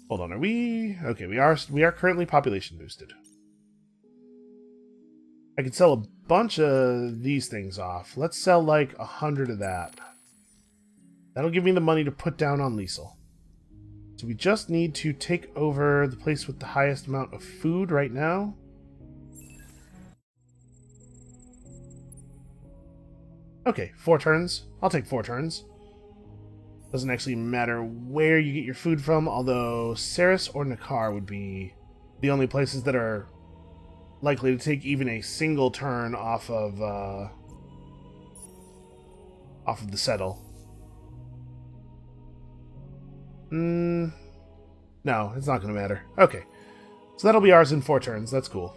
Hold on, are we... Okay, we are currently population boosted. I could sell a bunch of these things off. Let's sell like 100 of that. That'll give me the money to put down on Liesel. So we just need to take over the place with the highest amount of food right now. Okay, 4 turns. I'll take 4 turns. Doesn't actually matter where you get your food from, although Saris or Nakar would be the only places that are likely to take even a single turn off of the settle. No, it's not going to matter. Okay, so that'll be ours in 4 turns. That's cool.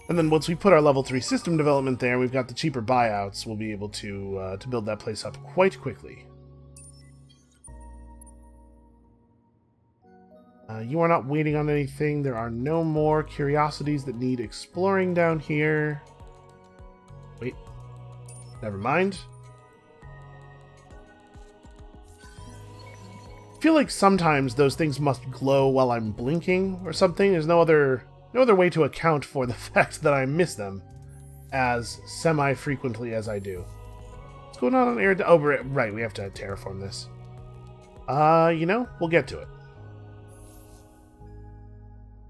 And then once we put our level 3 system development there, we've got the cheaper buyouts, we'll be able to build that place up quite quickly. You are not waiting on anything. There are no more curiosities that need exploring down here. Wait. Never mind. I feel like sometimes those things must glow while I'm blinking or something. There's no other way to account for the fact that I miss them as semi-frequently as I do. What's going on air? Oh, right, we have to terraform this. You know, we'll get to it.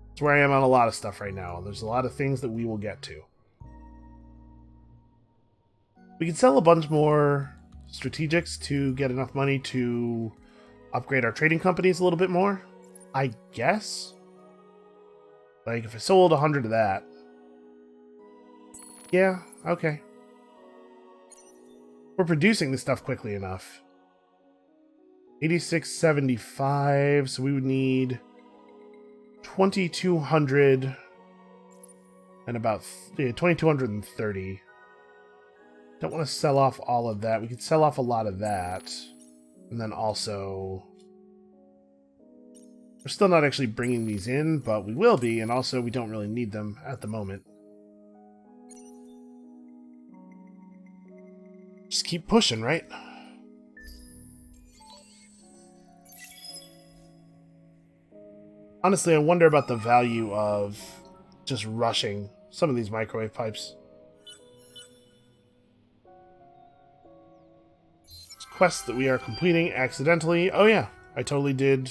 That's where I am on a lot of stuff right now. There's a lot of things that we will get to. We can sell a bunch more strategics to get enough money to upgrade our trading companies a little bit more, I guess. Like, if I sold 100 of that. Yeah, okay. We're producing this stuff quickly enough. 8675, so we would need 2,200 and about 2,230. Don't want to sell off all of that. We could sell off a lot of that. And then also... We're still not actually bringing these in, but we will be, and also we don't really need them at the moment. Just keep pushing, right? Honestly, I wonder about the value of just rushing some of these microwave pipes. Quests that we are completing accidentally. Oh yeah, I totally did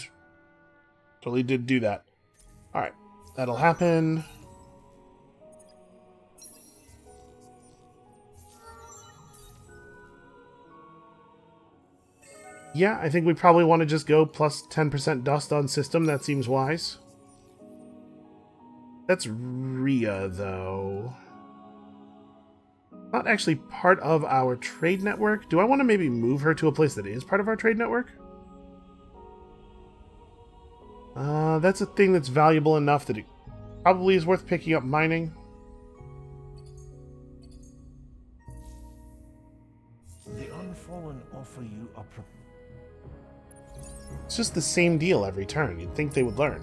do that. Alright, that'll happen. Yeah, I think we probably want to just go plus 10% dust on system. That seems wise. That's Rhea, though. Not actually part of our trade network. Do I want to maybe move her to a place that is part of our trade network? That's a thing that's valuable enough that it probably is worth picking up mining. The Unfallen offer you a It's just the same deal every turn. You'd think they would learn.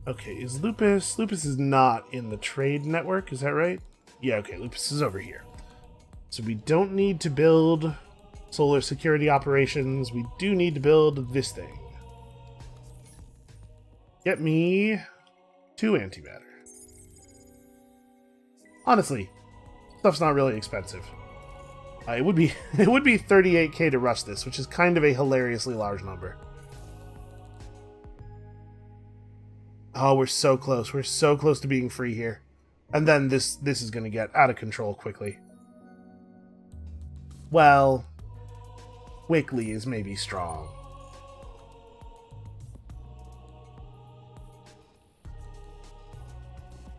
Okay, is Lupus... Lupus is not in the trade network, is that right? Yeah, okay, Lupus is over here. So we don't need to build solar security operations. We do need to build this thing. Get me 2 antimatter. Honestly, stuff's not really expensive. It would be 38k to rush this, which is kind of a hilariously large number. Oh, we're so close. We're so close to being free here. And then this is going to get out of control quickly. Well, quickly is maybe strong.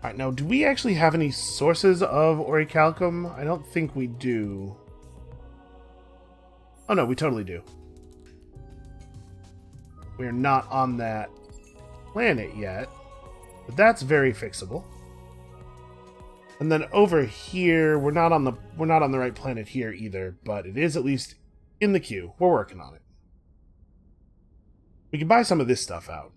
Alright, now, do we actually have any sources of orichalcum? I don't think we do. Oh no, we totally do. We're not on that planet yet, but that's very fixable. And then over here, we're not on the right planet here either, but it is at least in the queue. We're working on it. We can buy some of this stuff out.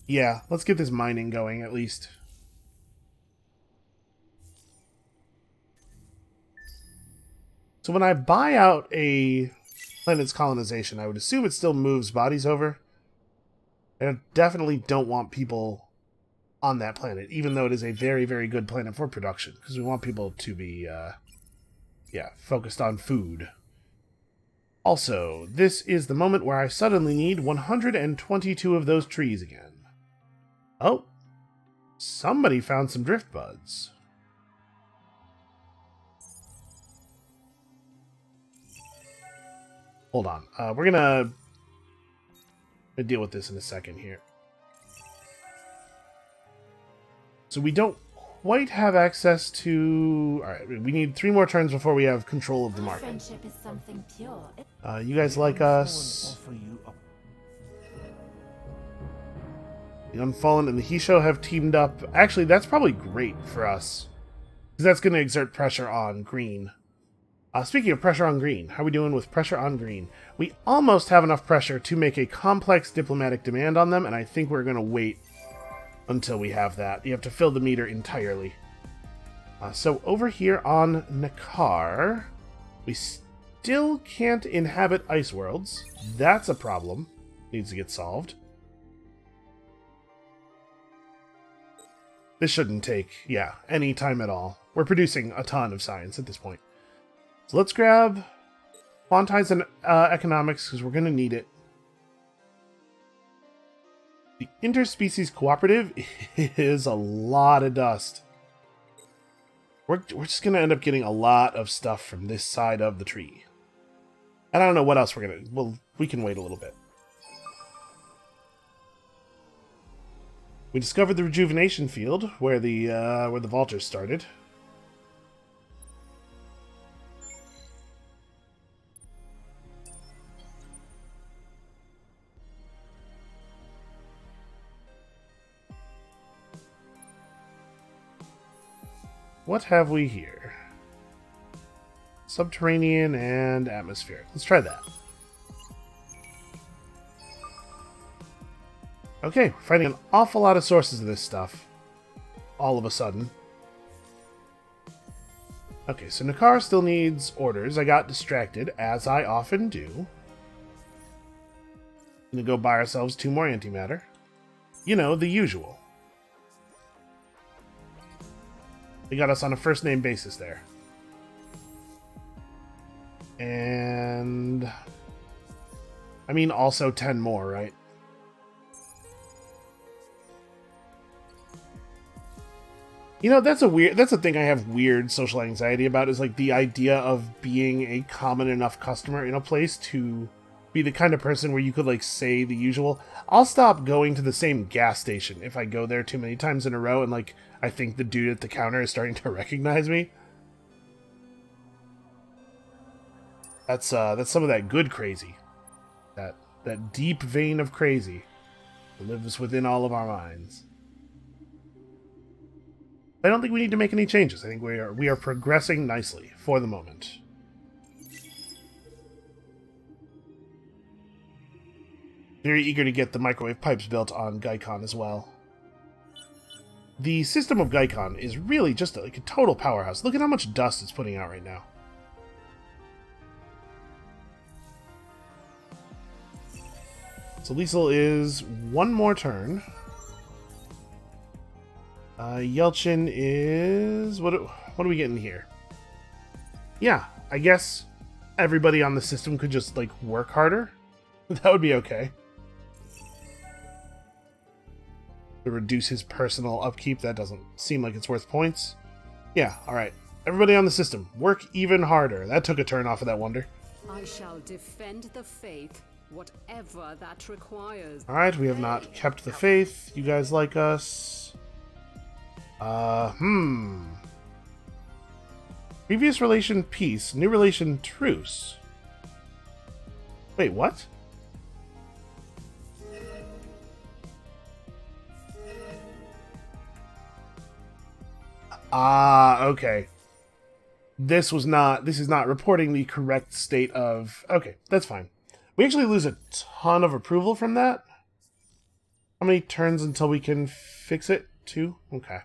Yeah, let's get this mining going at least. So when I buy out a planet's colonization, I would assume it still moves bodies over. I definitely don't want people on that planet, even though it is a very, very good planet for production, because we want people to be, focused on food. Also, this is the moment where I suddenly need 122 of those trees again. Oh, somebody found some drift buds. Hold on, we're gonna deal with this in a second here. So we don't quite have access to... Alright, we need 3 more turns before we have control of the market. Friendship is something pure. You guys like us. The Unfallen and the Hisho have teamed up. Actually, that's probably great for us, because that's going to exert pressure on green. Speaking of pressure on green, how are we doing with pressure on green? We almost have enough pressure to make a complex diplomatic demand on them, and I think we're going to wait until we have that. You have to fill the meter entirely. So over here on Nakar, we still can't inhabit ice worlds. That's a problem. Needs to get solved. This shouldn't take, any time at all. We're producing a ton of science at this point. So let's grab quantize and economics, because we're going to need it. The interspecies cooperative is a lot of dust. We're just going to end up getting a lot of stuff from this side of the tree. And I don't know what else we're going to... Well, we can wait a little bit. We discovered the rejuvenation field where the vultures started. What have we here? Subterranean and atmospheric. Let's try that. Okay, we're finding an awful lot of sources of this stuff. All of a sudden. Okay, so Nakar still needs orders. I got distracted, as I often do. Gonna go buy ourselves 2 more antimatter. You know, the usual. They got us on a first-name basis there. And... I mean, also 10 more, right? You know, that's a thing I have weird social anxiety about, is like the idea of being a common enough customer in a place to be the kind of person where you could like say the usual. I'll stop going to the same gas station if I go there too many times in a row and like I think the dude at the counter is starting to recognize me. That's some of that good crazy that That deep vein of crazy that lives within all of our minds. I don't think we need to make any changes. I think we are progressing nicely for the moment. Very eager to get the microwave pipes built on Gaikon as well. The system of Gaikon is really just like a total powerhouse. Look at how much dust it's putting out right now. So Liesel is one more turn. Yelchin is... What are we getting here? Yeah, I guess everybody on the system could just, like, work harder. That would be okay. To reduce his personal upkeep, that doesn't seem like it's worth points. Yeah, alright. Everybody on the system, work even harder. That took a turn off of that wonder. I shall defend the faith, whatever that requires. Alright, we have not kept the faith. You guys like us. Previous relation peace, new relation truce. Wait, what? Okay. This is not reporting the correct state of... Okay, that's fine. We actually lose a ton of approval from that. How many turns until we can fix it? 2? Okay.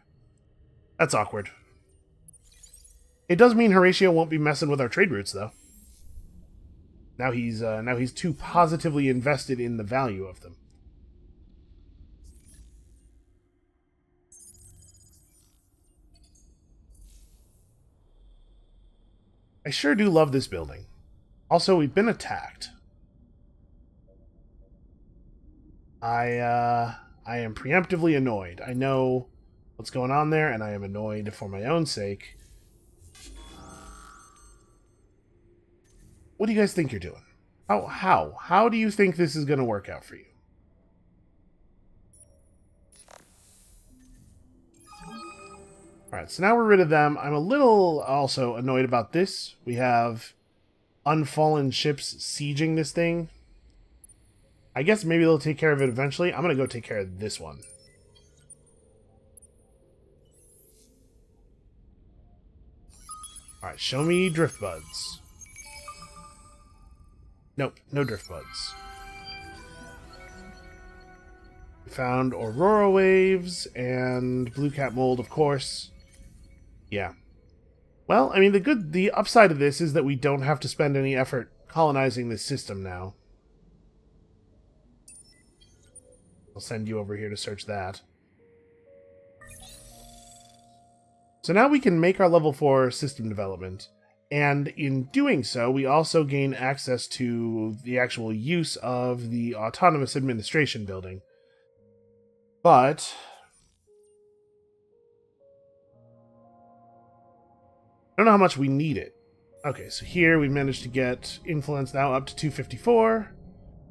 That's awkward. It does mean Horatio won't be messing with our trade routes, though. Now he's too positively invested in the value of them. I sure do love this building. Also, we've been attacked. I am preemptively annoyed. I know what's going on there, and I am annoyed for my own sake. What do you guys think you're doing? How do you think this is going to work out for you? Alright, so now we're rid of them. I'm a little also annoyed about this. We have unfallen ships sieging this thing. I guess maybe they'll take care of it eventually. I'm going to go take care of this one. Alright, show me drift buds. Nope, no drift buds. We found aurora waves and blue cat mold, of course. Yeah. Well, I mean, the upside of this is that we don't have to spend any effort colonizing this system now. I'll send you over here to search that. So now we can make our level 4 system development, and in doing so, we also gain access to the actual use of the autonomous administration building. But I don't know how much we need it. Okay, so here we managed to get influence now up to 254.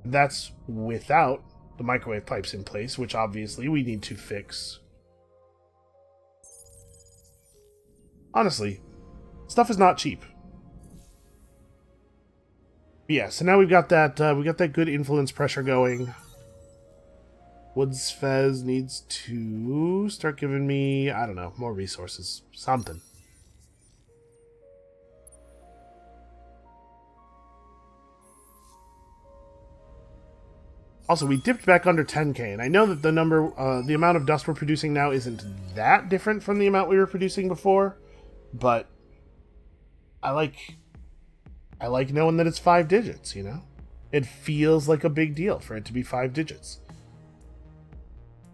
That's without the microwave pipes in place, which obviously we need to fix. Honestly, stuff is not cheap. But yeah, so now we've got that good influence pressure going. Woods Fez needs to start giving me, I don't know, more resources. Something. Also, we dipped back under 10k, and I know that the amount of dust we're producing now isn't that different from the amount we were producing before, but I like knowing that it's 5 digits, you know? It feels like a big deal for it to be 5 digits.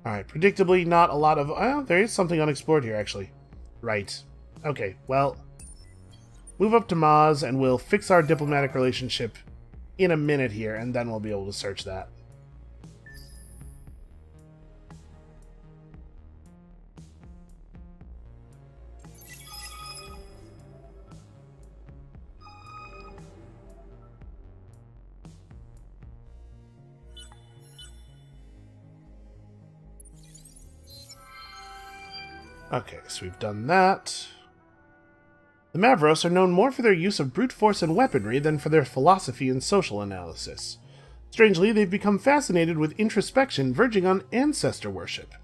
Alright, predictably not a lot of... Oh, there is something unexplored here, actually. Right. Okay, well, move up to Maz, and we'll fix our diplomatic relationship in a minute here, and then we'll be able to search that. Okay, so we've done that. The Mavros are known more for their use of brute force and weaponry than for their philosophy and social analysis. Strangely, they've become fascinated with introspection verging on ancestor worship.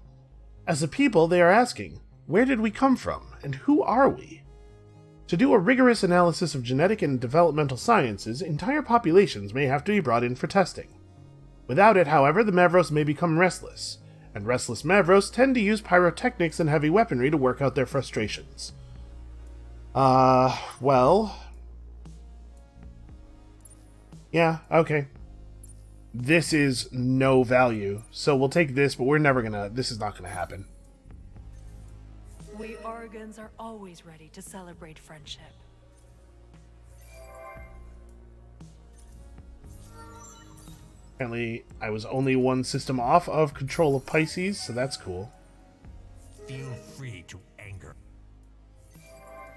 As a people, they are asking, where did we come from, and who are we? To do a rigorous analysis of genetic and developmental sciences, entire populations may have to be brought in for testing. Without it, however, the Mavros may become restless, and restless Mavros tend to use pyrotechnics and heavy weaponry to work out their frustrations. Well... Yeah, okay. This is no value, so we'll take this, but this is not gonna happen. We Oregons are always ready to celebrate friendship. Apparently, I was only one system off of control of Pisces, so that's cool. Feel free to anger.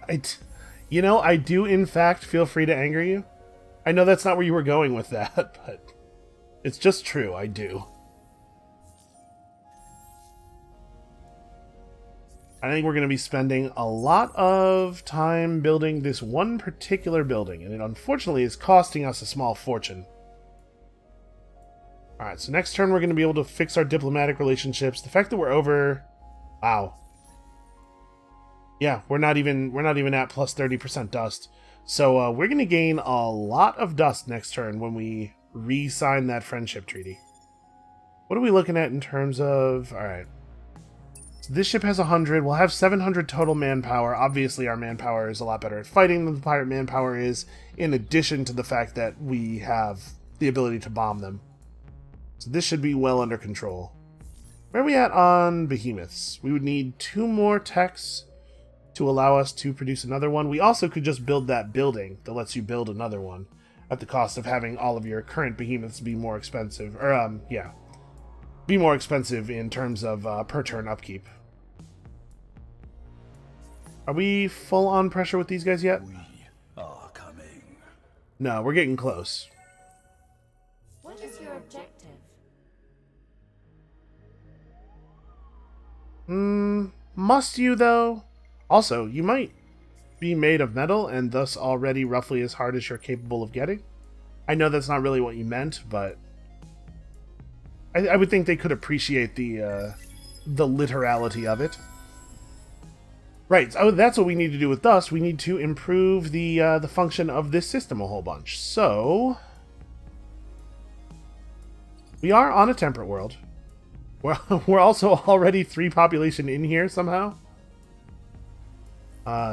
I do in fact feel free to anger you. I know that's not where you were going with that, but it's just true, I do. I think we're going to be spending a lot of time building this one particular building, and it unfortunately is costing us a small fortune. Alright, so next turn we're going to be able to fix our diplomatic relationships. The fact that we're over... Wow. Yeah, we're not even at plus 30% dust. So we're going to gain a lot of dust next turn when we re-sign that friendship treaty. What are we looking at in terms of... Alright. So this ship has 100. We'll have 700 total manpower. Obviously our manpower is a lot better at fighting than the pirate manpower is, in addition to the fact that we have the ability to bomb them. So this should be well under control. Where are we at on behemoths? We would need 2 more techs to allow us to produce another one. We also could just build that building that lets you build another one at the cost of having all of your current behemoths be more expensive. Or, be more expensive in terms of per turn upkeep. Are we full on pressure with these guys yet? We are coming. No, we're getting close. What is your objective? Must you, though? Also, you might be made of metal and thus already roughly as hard as you're capable of getting. I know that's not really what you meant, but I would think they could appreciate the literality of it. Right, so that's what we need to do with dust. We need to improve the function of this system a whole bunch. So we are on a temperate world. We're also already 3 population in here somehow.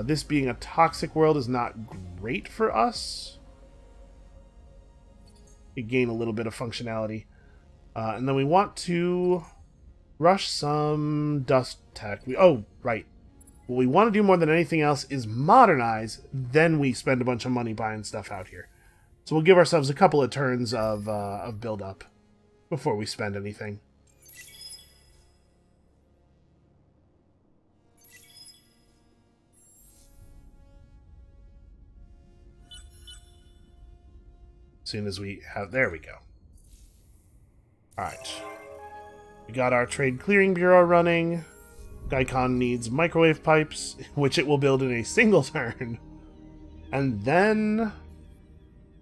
This being a toxic world is not great for us. We gain a little bit of functionality. And then we want to rush some dust tech. Right. What we want to do more than anything else is modernize, then we spend a bunch of money buying stuff out here. So we'll give ourselves a couple of turns of build-up before we spend anything. As soon as we have... There we go. Alright. We got our Trade Clearing Bureau running. Gaikon needs microwave pipes, which it will build in a single turn. And then...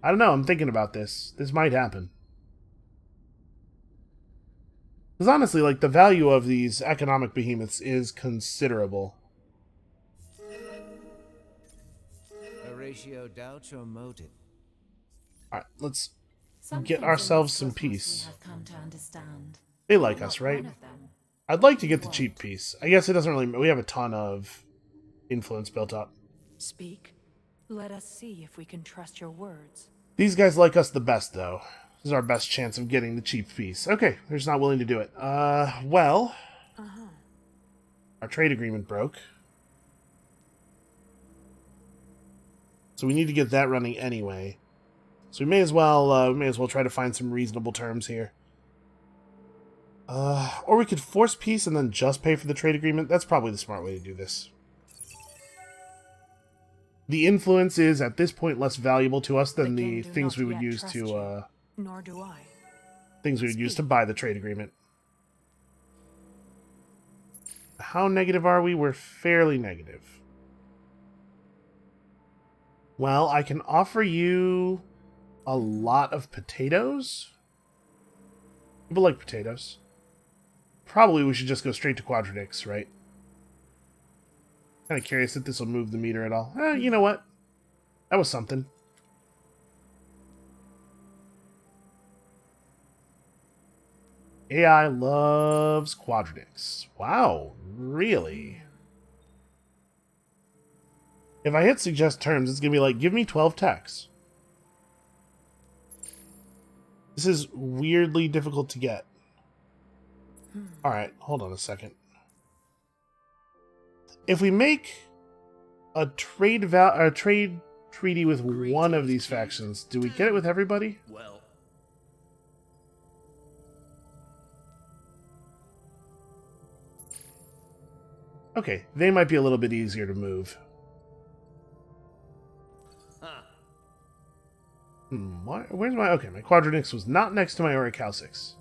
I don't know, I'm thinking about this. This might happen. Because honestly, like, the value of these economic behemoths is considerable. Horatio doubts your motive. Alright, let's get ourselves some peace. Come to understand. They like us, right? I'd like to get the cheap piece. I guess it doesn't really... We have a ton of influence built up. Speak. Let us see if we can trust your words. These guys like us the best, though. This is our best chance of getting the cheap piece. Okay, they're just not willing to do it. Well... Our trade agreement broke. So we need to get that running anyway. So we may as well try to find some reasonable terms here. Or we could force peace and then just pay for the trade agreement. That's probably the smart way to do this. The influence is, at this point, less valuable to us than the things we would use to, Nor do I. things we would use to buy the trade agreement. How negative are we? We're fairly negative. Well, I can offer you a lot of potatoes. People like potatoes. Probably we should just go straight to quadranix, right? Kind of curious if this will move the meter at all. You know what? That was something. AI loves quadranix. Wow, really? If I hit suggest terms, it's going to be like, give me 12 techs. This is weirdly difficult to get. Alright, hold on a second. If we make a trade treaty with one of these factions, do we get it with everybody? Well, Okay, they might be a little bit easier to move. Where's my... Okay, my quadranix was not next to my orichalcix.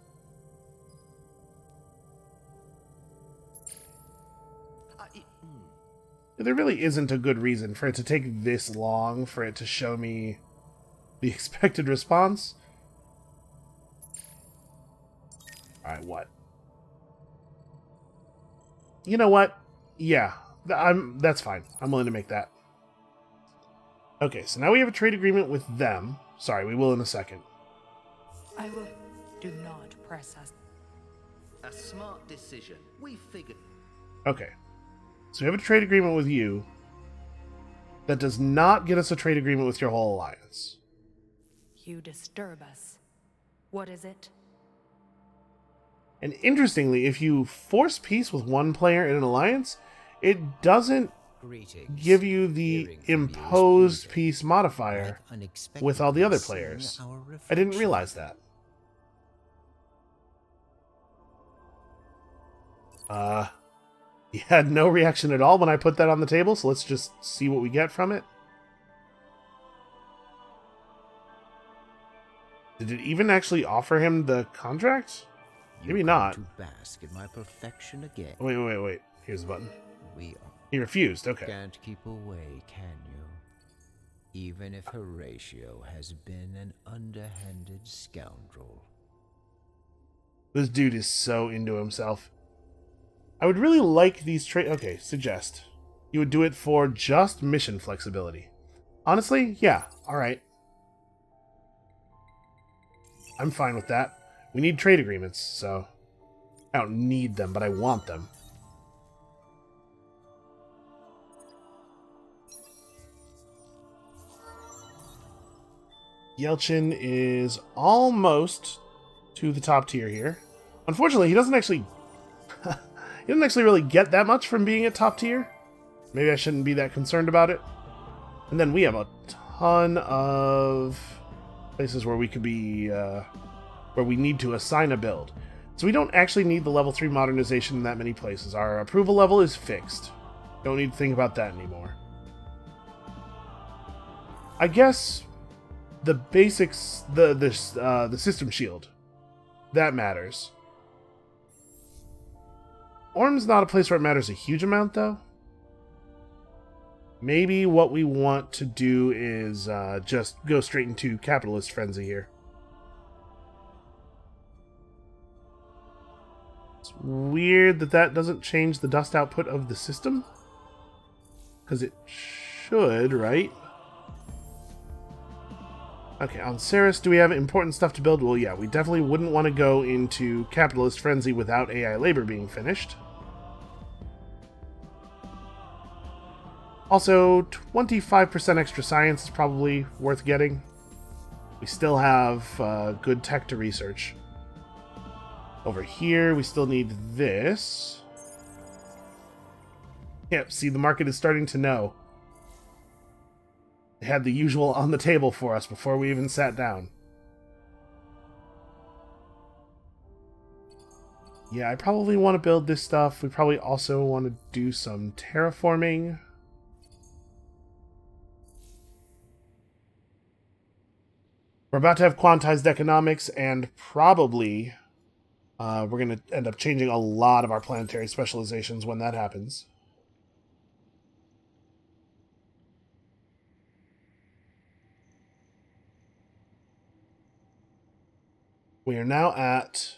There really isn't a good reason for it to take this long for it to show me the expected response. Alright, what? You know what? Yeah, that's fine. I'm willing to make that. Okay, so now we have a trade agreement with them. Sorry, we will in a second. I will. Do not press us. a smart decision. We figured. Okay. So we have a trade agreement with you. That does not get us a trade agreement with your whole alliance. You disturb us. What is it? And interestingly, if you force peace with one player in an alliance, it doesn't give you the imposed peace modifier with all the other players. I didn't realize that. You had no reaction at all when I put that on the table, so let's just see what we get from it. Did it even actually offer him the contract? Maybe not. To bask in my perfection again. Wait. Here's the button. We He refused, okay. can't keep away, can you? Even if Horatio has been an underhanded scoundrel. This dude is so into himself. I would really like these okay, suggest. You would do it for just mission flexibility. Honestly, yeah, alright. I'm fine with that. We need trade agreements, so... I don't need them, but I want them. Yelchin is almost to the top tier here. Unfortunately, he doesn't actually... he doesn't actually really get that much from being at top tier. Maybe I shouldn't be that concerned about it. And then we have a ton of places where we could be... where we need to assign a build. So we don't actually need the level 3 modernization in that many places. Our approval level is fixed. Don't need to think about that anymore. I guess the basics, the system shield, that matters. Orm's not a place where it matters a huge amount, though. Maybe what we want to do is just go straight into capitalist frenzy here. It's weird that that doesn't change the dust output of the system. Because it should, right? Okay, on Ceres, do we have important stuff to build? Well, yeah, we definitely wouldn't want to go into capitalist frenzy without AI labor being finished. Also, 25% extra science is probably worth getting. We still have good tech to research. Over here, we still need this. Yep, see, the market is starting to know. They had the usual on the table for us before we even sat down. Yeah, I probably want to build this stuff. We probably also want to do some terraforming. We're about to have quantized economics, and probably we're going to end up changing a lot of our planetary specializations when that happens. We are now at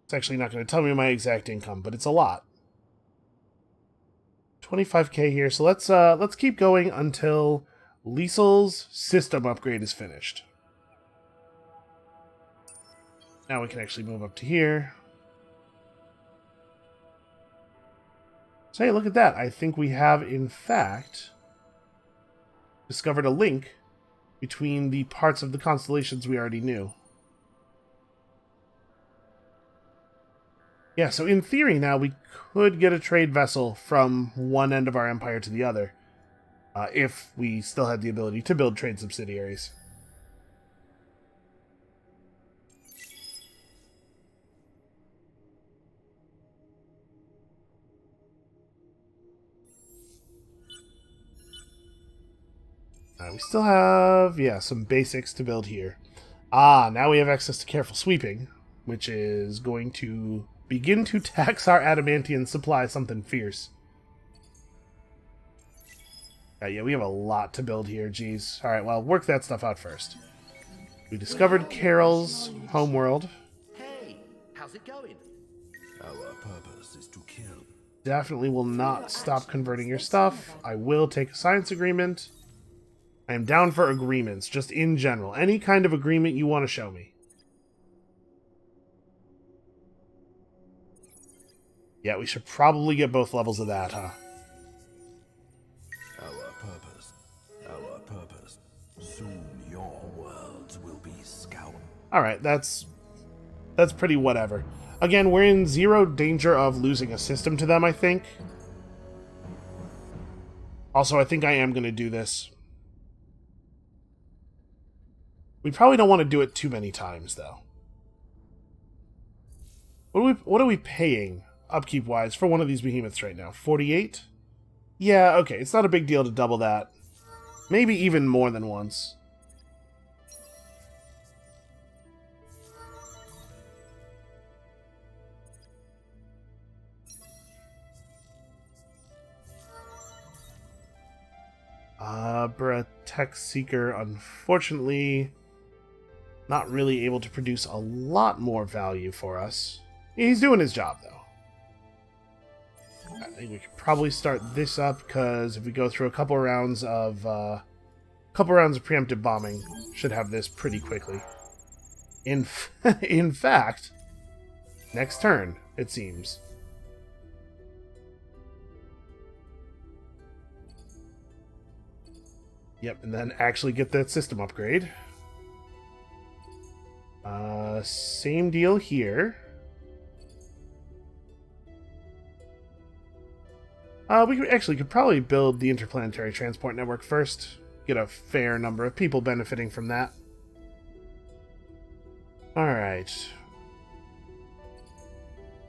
It's actually not going to tell me my exact income, but it's a lot. 25k here, so let's keep going until Liesel's system upgrade is finished. Now we can actually move up to here. So hey, look at that. I think we have, in fact, discovered a link between the parts of the constellations we already knew. Yeah, so in theory now we could get a trade vessel from one end of our empire to the other, if we still had the ability to build trade subsidiaries. We still have, yeah, some basics to build here. Now we have access to careful sweeping, which is going to begin to tax our adamantium supply something fierce. Yeah, we have a lot to build here, geez. Alright, well, work that stuff out first. We discovered Carol's homeworld. Hey, how's it going? Our purpose is to kill. Definitely will not stop converting your stuff. I will take a science agreement. I am down for agreements, just in general. Any kind of agreement you want to show me. Yeah, we should probably get both levels of that, huh? Our purpose. Soon your worlds will be scoured. Alright, that's pretty whatever. Again, we're in zero danger of losing a system to them, I think. Also, I think I am going to do this. We probably don't want to do it too many times, though. What are we paying, upkeep-wise, for one of these behemoths right now? 48? Yeah, okay, it's not a big deal to double that. Maybe even more than once. Tech Seeker, unfortunately, not really able to produce a lot more value for us. He's doing his job, though. I think we could probably start this up, because if we go through a couple rounds of preemptive bombing, should have this pretty quickly. In fact, next turn, it seems. Yep, and then actually get that system upgrade. Same deal here. We could probably build the interplanetary transport network first. Get a fair number of people benefiting from that. Alright.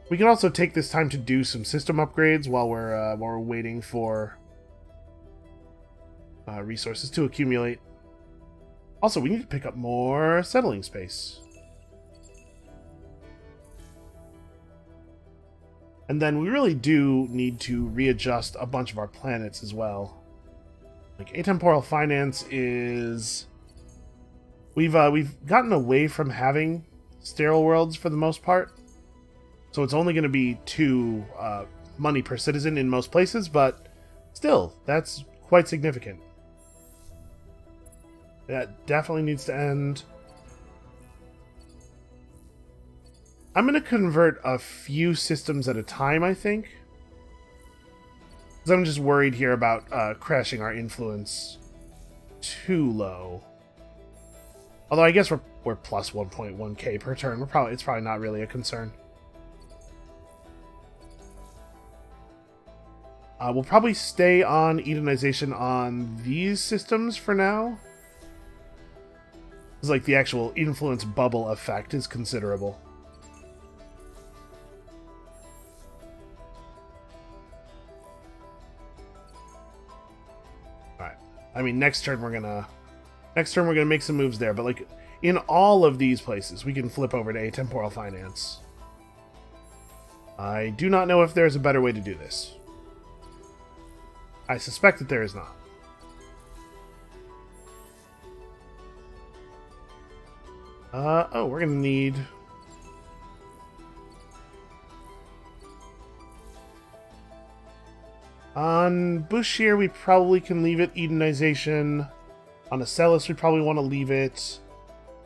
We can also take this time to do some system upgrades while we're waiting for resources to accumulate. Also, we need to pick up more settling space. And then we really do need to readjust a bunch of our planets as well. Like, atemporal finance is... We've gotten away from having sterile worlds for the most part. So it's only going to be 2 money per citizen in most places, but still, that's quite significant. That definitely needs to end. I'm going to convert a few systems at a time, I think. Because I'm just worried here about crashing our influence too low. Although I guess we're plus 1.1k per turn. It's probably not really a concern. We'll probably stay on Edenization on these systems for now. It's like the actual influence bubble effect is considerable. Alright. I mean, next turn we're gonna make some moves there, but like in all of these places, we can flip over to atemporal finance. I do not know if there's a better way to do this. I suspect that there is not. Oh, we're gonna need... On Bushir, we probably can leave it Edenization. On Acellus, we probably want to leave it.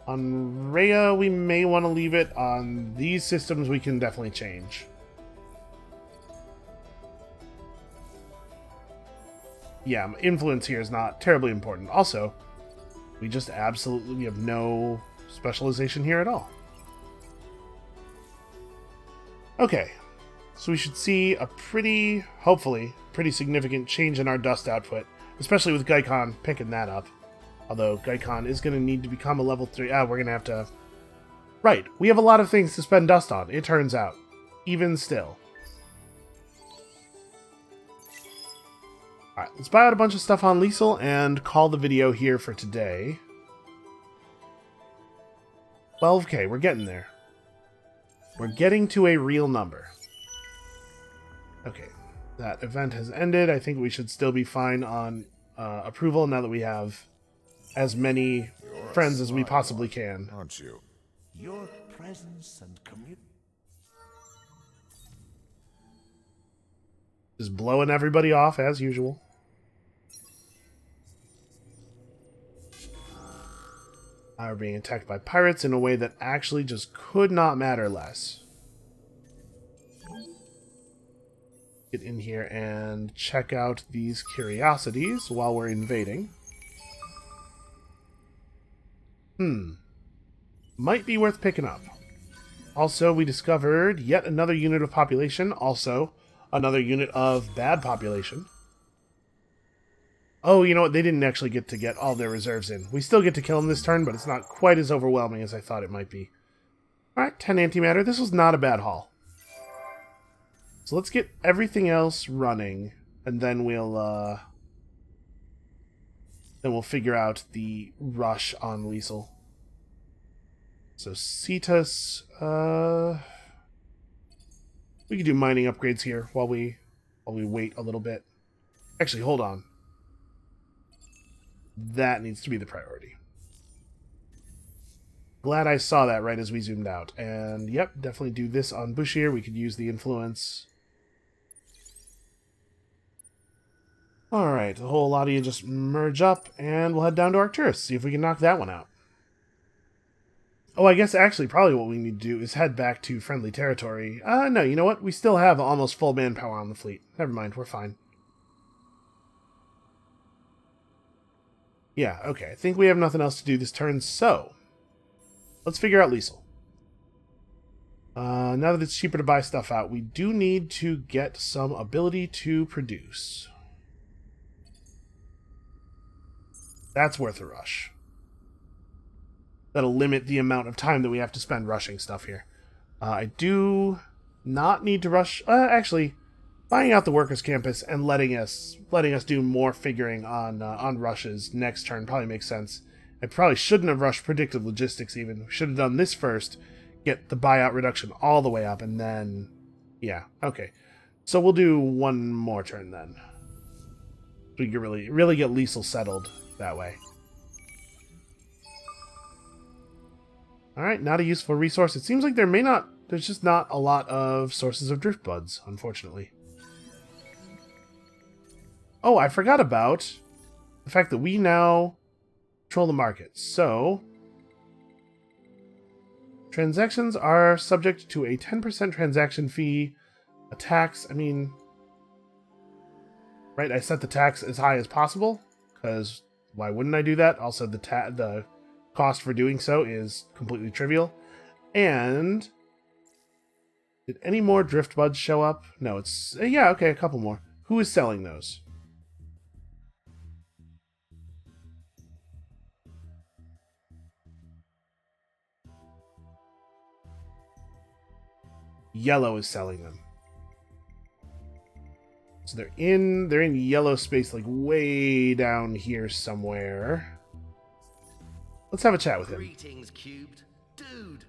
On Rhea, we may want to leave it. On these systems, we can definitely change. Yeah, influence here is not terribly important. Also, we just we have no specialization here at all. Okay, so we should see a hopefully, pretty significant change in our dust output, especially with Gaikon picking that up. Although Gaikon is going to need to become a level 3. We're going to have to... Right, we have a lot of things to spend dust on, it turns out. Even still. Alright, let's buy out a bunch of stuff on Liesel and call the video here for today. 12k, we're getting there. We're getting to a real number. Okay, that event has ended. I think we should still be fine on approval now that we have as many friends as we possibly can. Aren't you? Your presence and Just blowing everybody off as usual. We're being attacked by pirates in a way that actually just could not matter less. Get in here and check out these curiosities while we're invading. Might be worth picking up. Also, we discovered yet another unit of population. Also, another unit of bad population. Oh, you know what? They didn't actually get to get all their reserves in. We still get to kill them this turn, but it's not quite as overwhelming as I thought it might be. Alright, 10 antimatter. This was not a bad haul. So let's get everything else running, and then we'll figure out the rush on Liesel. So Cetus, we could do mining upgrades here while we wait a little bit. Actually, hold on. That needs to be the priority. Glad I saw that right as we zoomed out. And yep, definitely do this on Bushir. We could use the influence. Alright, a whole lot of you just merge up, and we'll head down to Arcturus, see if we can knock that one out. Oh, I guess actually probably what we need to do is head back to friendly territory. No, you know what? We still have almost full manpower on the fleet. Never mind, we're fine. Yeah, okay. I think we have nothing else to do this turn, so let's figure out Liesel. Now that it's cheaper to buy stuff out, we do need to get some ability to produce. That's worth a rush. That'll limit the amount of time that we have to spend rushing stuff here. I do not need to rush... actually, buying out the workers' campus and letting us do more figuring on rushes next turn probably makes sense. I probably shouldn't have rushed predictive logistics even. Should have done this first, get the buyout reduction all the way up, and then... Yeah, okay. So we'll do one more turn then. We can really get Liesel settled that way. Alright, not a useful resource. It seems like there's just not a lot of sources of drift buds, unfortunately. Oh, I forgot about the fact that we now control the market. So, transactions are subject to a 10% transaction fee. A tax, I mean... Right, I set the tax as high as possible, because why wouldn't I do that? Also, the cost for doing so is completely trivial. And... Did any more drift buds show up? No, it's... yeah, okay, a couple more. Who is selling those? Yellow is selling them. So they're in yellow space, like way down here somewhere. Let's have a chat with him. Greetings, Cubed. Dude!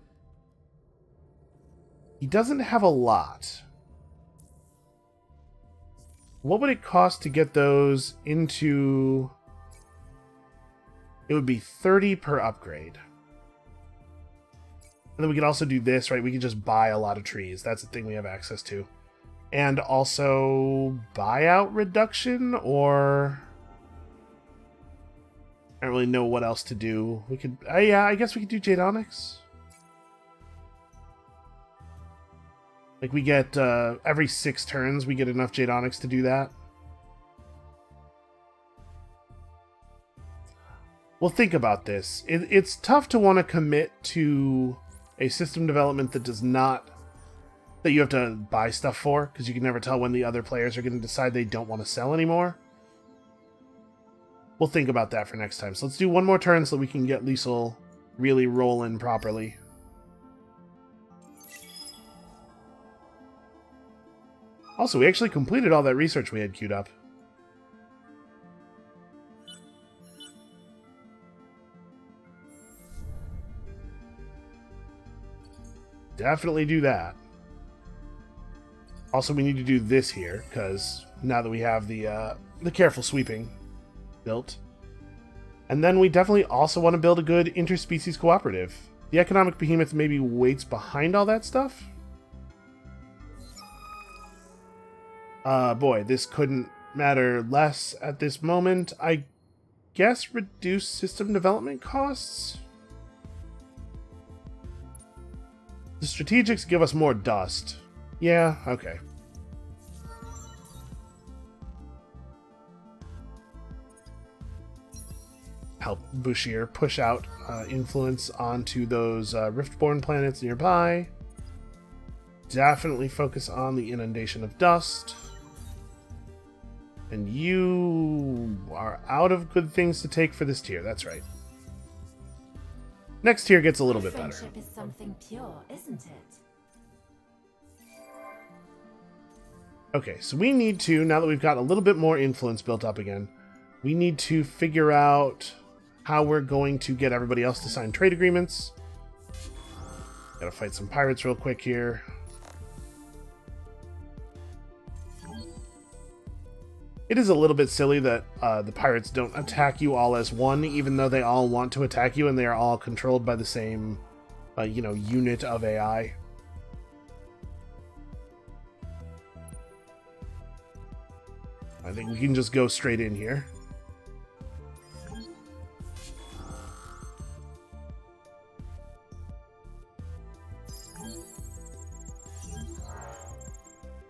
He doesn't have a lot. What would it cost to get those into... It would be 30 per upgrade. And then we could also do this, right? We could just buy a lot of trees. That's the thing we have access to. And also buyout reduction, or I don't really know what else to do. We could, yeah, I guess we could do Jade Onyx. Like we get every 6 turns, we get enough Jade Onyx to do that. Well, think about this. It's tough to want to commit to a system development that does not, that you have to buy stuff for, because you can never tell when the other players are going to decide they don't want to sell anymore. We'll think about that for next time. So let's do one more turn so that we can get Liesel really rolling properly. Also, we actually completed all that research we had queued up. Definitely do that. Also, we need to do this here, because now that we have the careful sweeping built. And then we definitely also want to build a good interspecies cooperative. The economic behemoth maybe waits behind all that stuff. Boy, this couldn't matter less at this moment. I guess reduce system development costs? The strategics give us more dust. Yeah, okay. Help Bushir push out influence onto those Riftborn planets nearby. Definitely focus on the inundation of dust. And you are out of good things to take for this tier, that's right. Next tier gets a little bit better. Friendship is something pure, isn't it? Okay, so we need to, now that we've got a little bit more influence built up again, we need to figure out how we're going to get everybody else to sign trade agreements. Gotta fight some pirates real quick here. It is a little bit silly that the pirates don't attack you all as one, even though they all want to attack you and they are all controlled by the same, unit of AI. I think we can just go straight in here.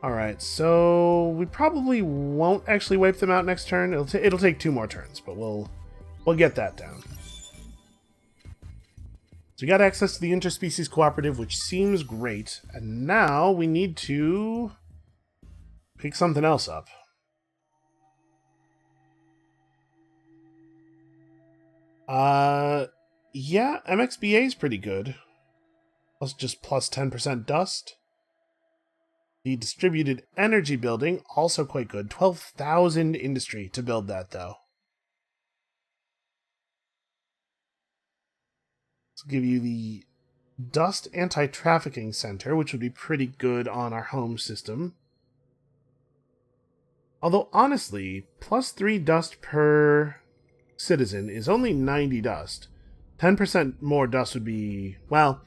Alright, so we probably won't actually wipe them out next turn. It'll take 2 more turns, but we'll get that down. So we got access to the interspecies cooperative, which seems great. And now we need to pick something else up. Yeah, MXBA is pretty good. Plus 10% dust. The distributed energy building, also quite good. 12,000 industry to build that, though. Let's give you the Dust Anti-Trafficking Center, which would be pretty good on our home system. Although, honestly, plus 3 dust per citizen is only 90 dust. 10% more dust would be... Well,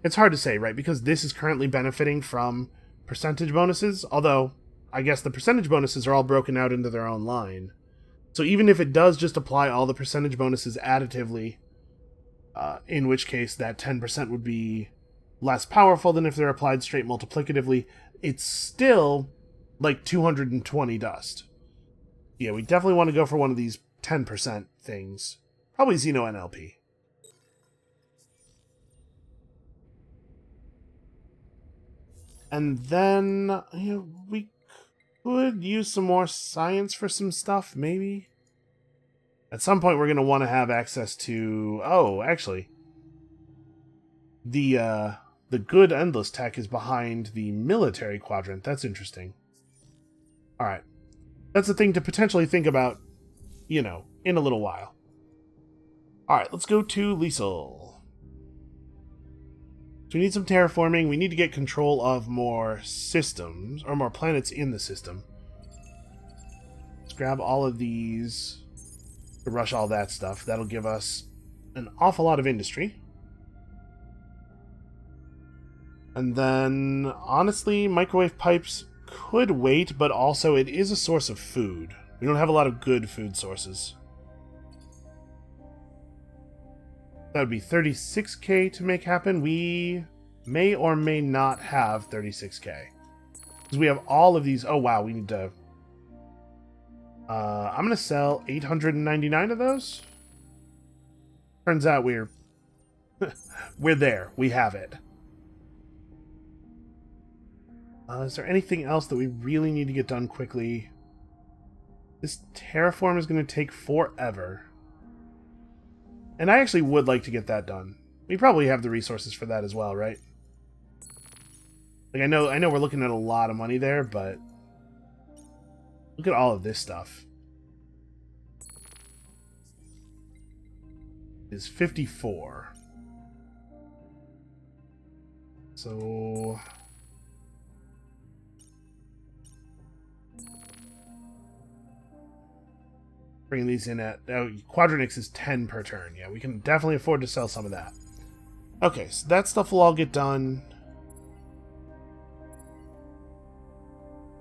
it's hard to say, right? Because this is currently benefiting from percentage bonuses, although I guess the percentage bonuses are all broken out into their own line. So even if it does just apply all the percentage bonuses additively, in which case that 10% would be less powerful than if they're applied straight multiplicatively, it's still like 220 dust. Yeah, we definitely want to go for one of these 10% things. Probably Xeno NLP. And then, we could use some more science for some stuff, maybe? At some point, we're going to want to have access to... Oh, actually. The good endless tech is behind the military quadrant. That's interesting. Alright. That's a thing to potentially think about, in a little while. Alright, let's go to Liesel. So we need some terraforming. We need to get control of more systems, or more planets in the system. Let's grab all of these to rush all that stuff. That'll give us an awful lot of industry. And then, honestly, microwave pipes could wait, but also it is a source of food. We don't have a lot of good food sources. That would be 36k to make happen. We may or may not have 36k. Because we have all of these. Oh, wow, we need to... I'm going to sell 899 of those. Turns out we're... we're there. We have it. Is there anything else that we really need to get done quickly? This terraform is going to take forever. And I actually would like to get that done. We probably have the resources for that as well, right? Like, I know we're looking at a lot of money there, but look at all of this stuff. It's 54. So bringing these in at Quadranix is 10 per turn. Yeah, we can definitely afford to sell some of that. Okay, so that stuff will all get done.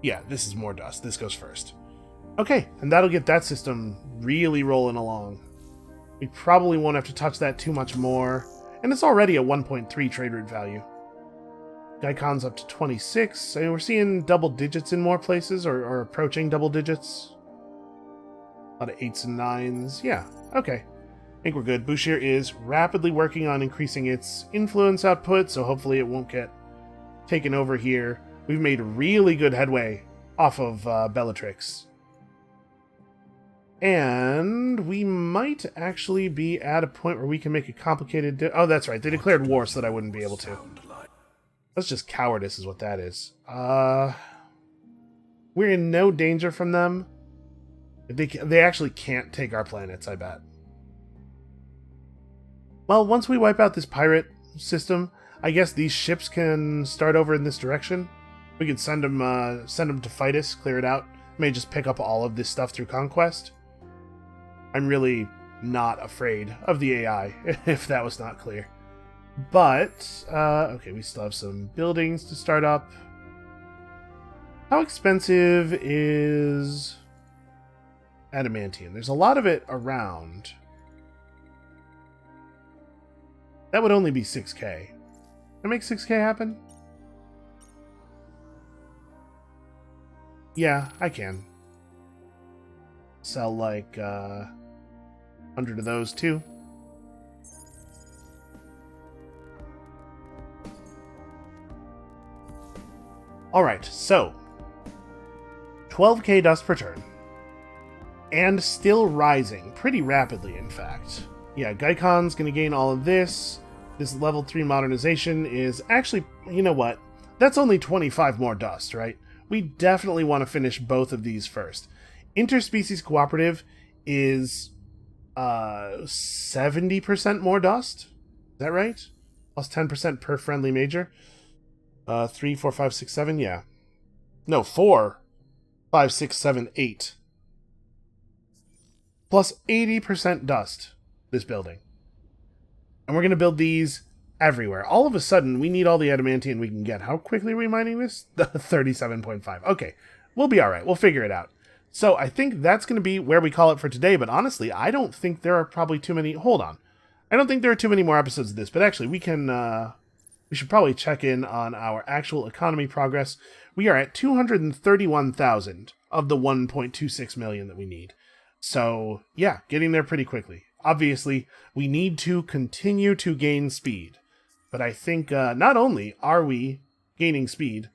Yeah, this is more dust. This goes first. Okay, and that'll get that system really rolling along. We probably won't have to touch that too much more. And it's already a 1.3 trade route value. Gaikon's up to 26. I mean, we're seeing double digits in more places, or approaching double digits. A lot of 8s and 9s. Yeah, okay. I think we're good. Bouchier is rapidly working on increasing its influence output, so hopefully it won't get taken over here. We've made really good headway off of Bellatrix. And we might actually be at a point where we can make a complicated... oh, that's right. They declared war so that I wouldn't be able to. That's just cowardice is what that is. We're in no danger from them. They actually can't take our planets, I bet. Well, once we wipe out this pirate system, I guess these ships can start over in this direction. We could send them to fight us, clear it out. May just pick up all of this stuff through conquest. I'm really not afraid of the AI, if that was not clear. But, okay, we still have some buildings to start up. How expensive is adamantium? There's a lot of it around. That would only be 6k. Can I make 6k happen? Yeah, I can. Sell like 100 of those too. Alright, so 12k dust per turn. And still rising pretty rapidly, in fact. Yeah, Gaikon's going to gain all of this. This level 3 modernization is actually, you know what? That's only 25 more dust, right? We definitely want to finish both of these first. Interspecies cooperative is 70% more dust. Is that right? Plus 10% per friendly major. 3, 4, 5, 6, 7, yeah. No, 4, 5, 6, 7, 8. Plus 80% dust, this building. And we're going to build these everywhere. All of a sudden, we need all the adamantium we can get. How quickly are we mining this? 37.5. Okay, we'll be alright. We'll figure it out. So I think that's going to be where we call it for today, but honestly, I don't think there are probably too many... Hold on. I don't think there are too many more episodes of this, but actually, we can... we should probably check in on our actual economy progress. We are at 231,000 of the 1.26 million that we need. So, yeah, getting there pretty quickly. Obviously, we need to continue to gain speed. But I think not only are we gaining speed,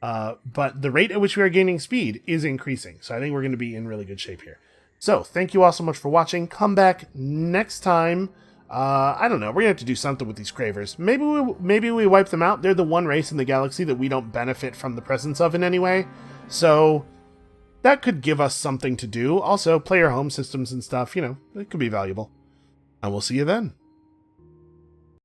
but the rate at which we are gaining speed is increasing. So I think we're going to be in really good shape here. So, thank you all so much for watching. Come back next time. I don't know. We're going to have to do something with these cravers. Maybe we wipe them out. They're the one race in the galaxy that we don't benefit from the presence of in any way. So that could give us something to do. Also, player home systems and stuff, you know, it could be valuable. And we'll see you then.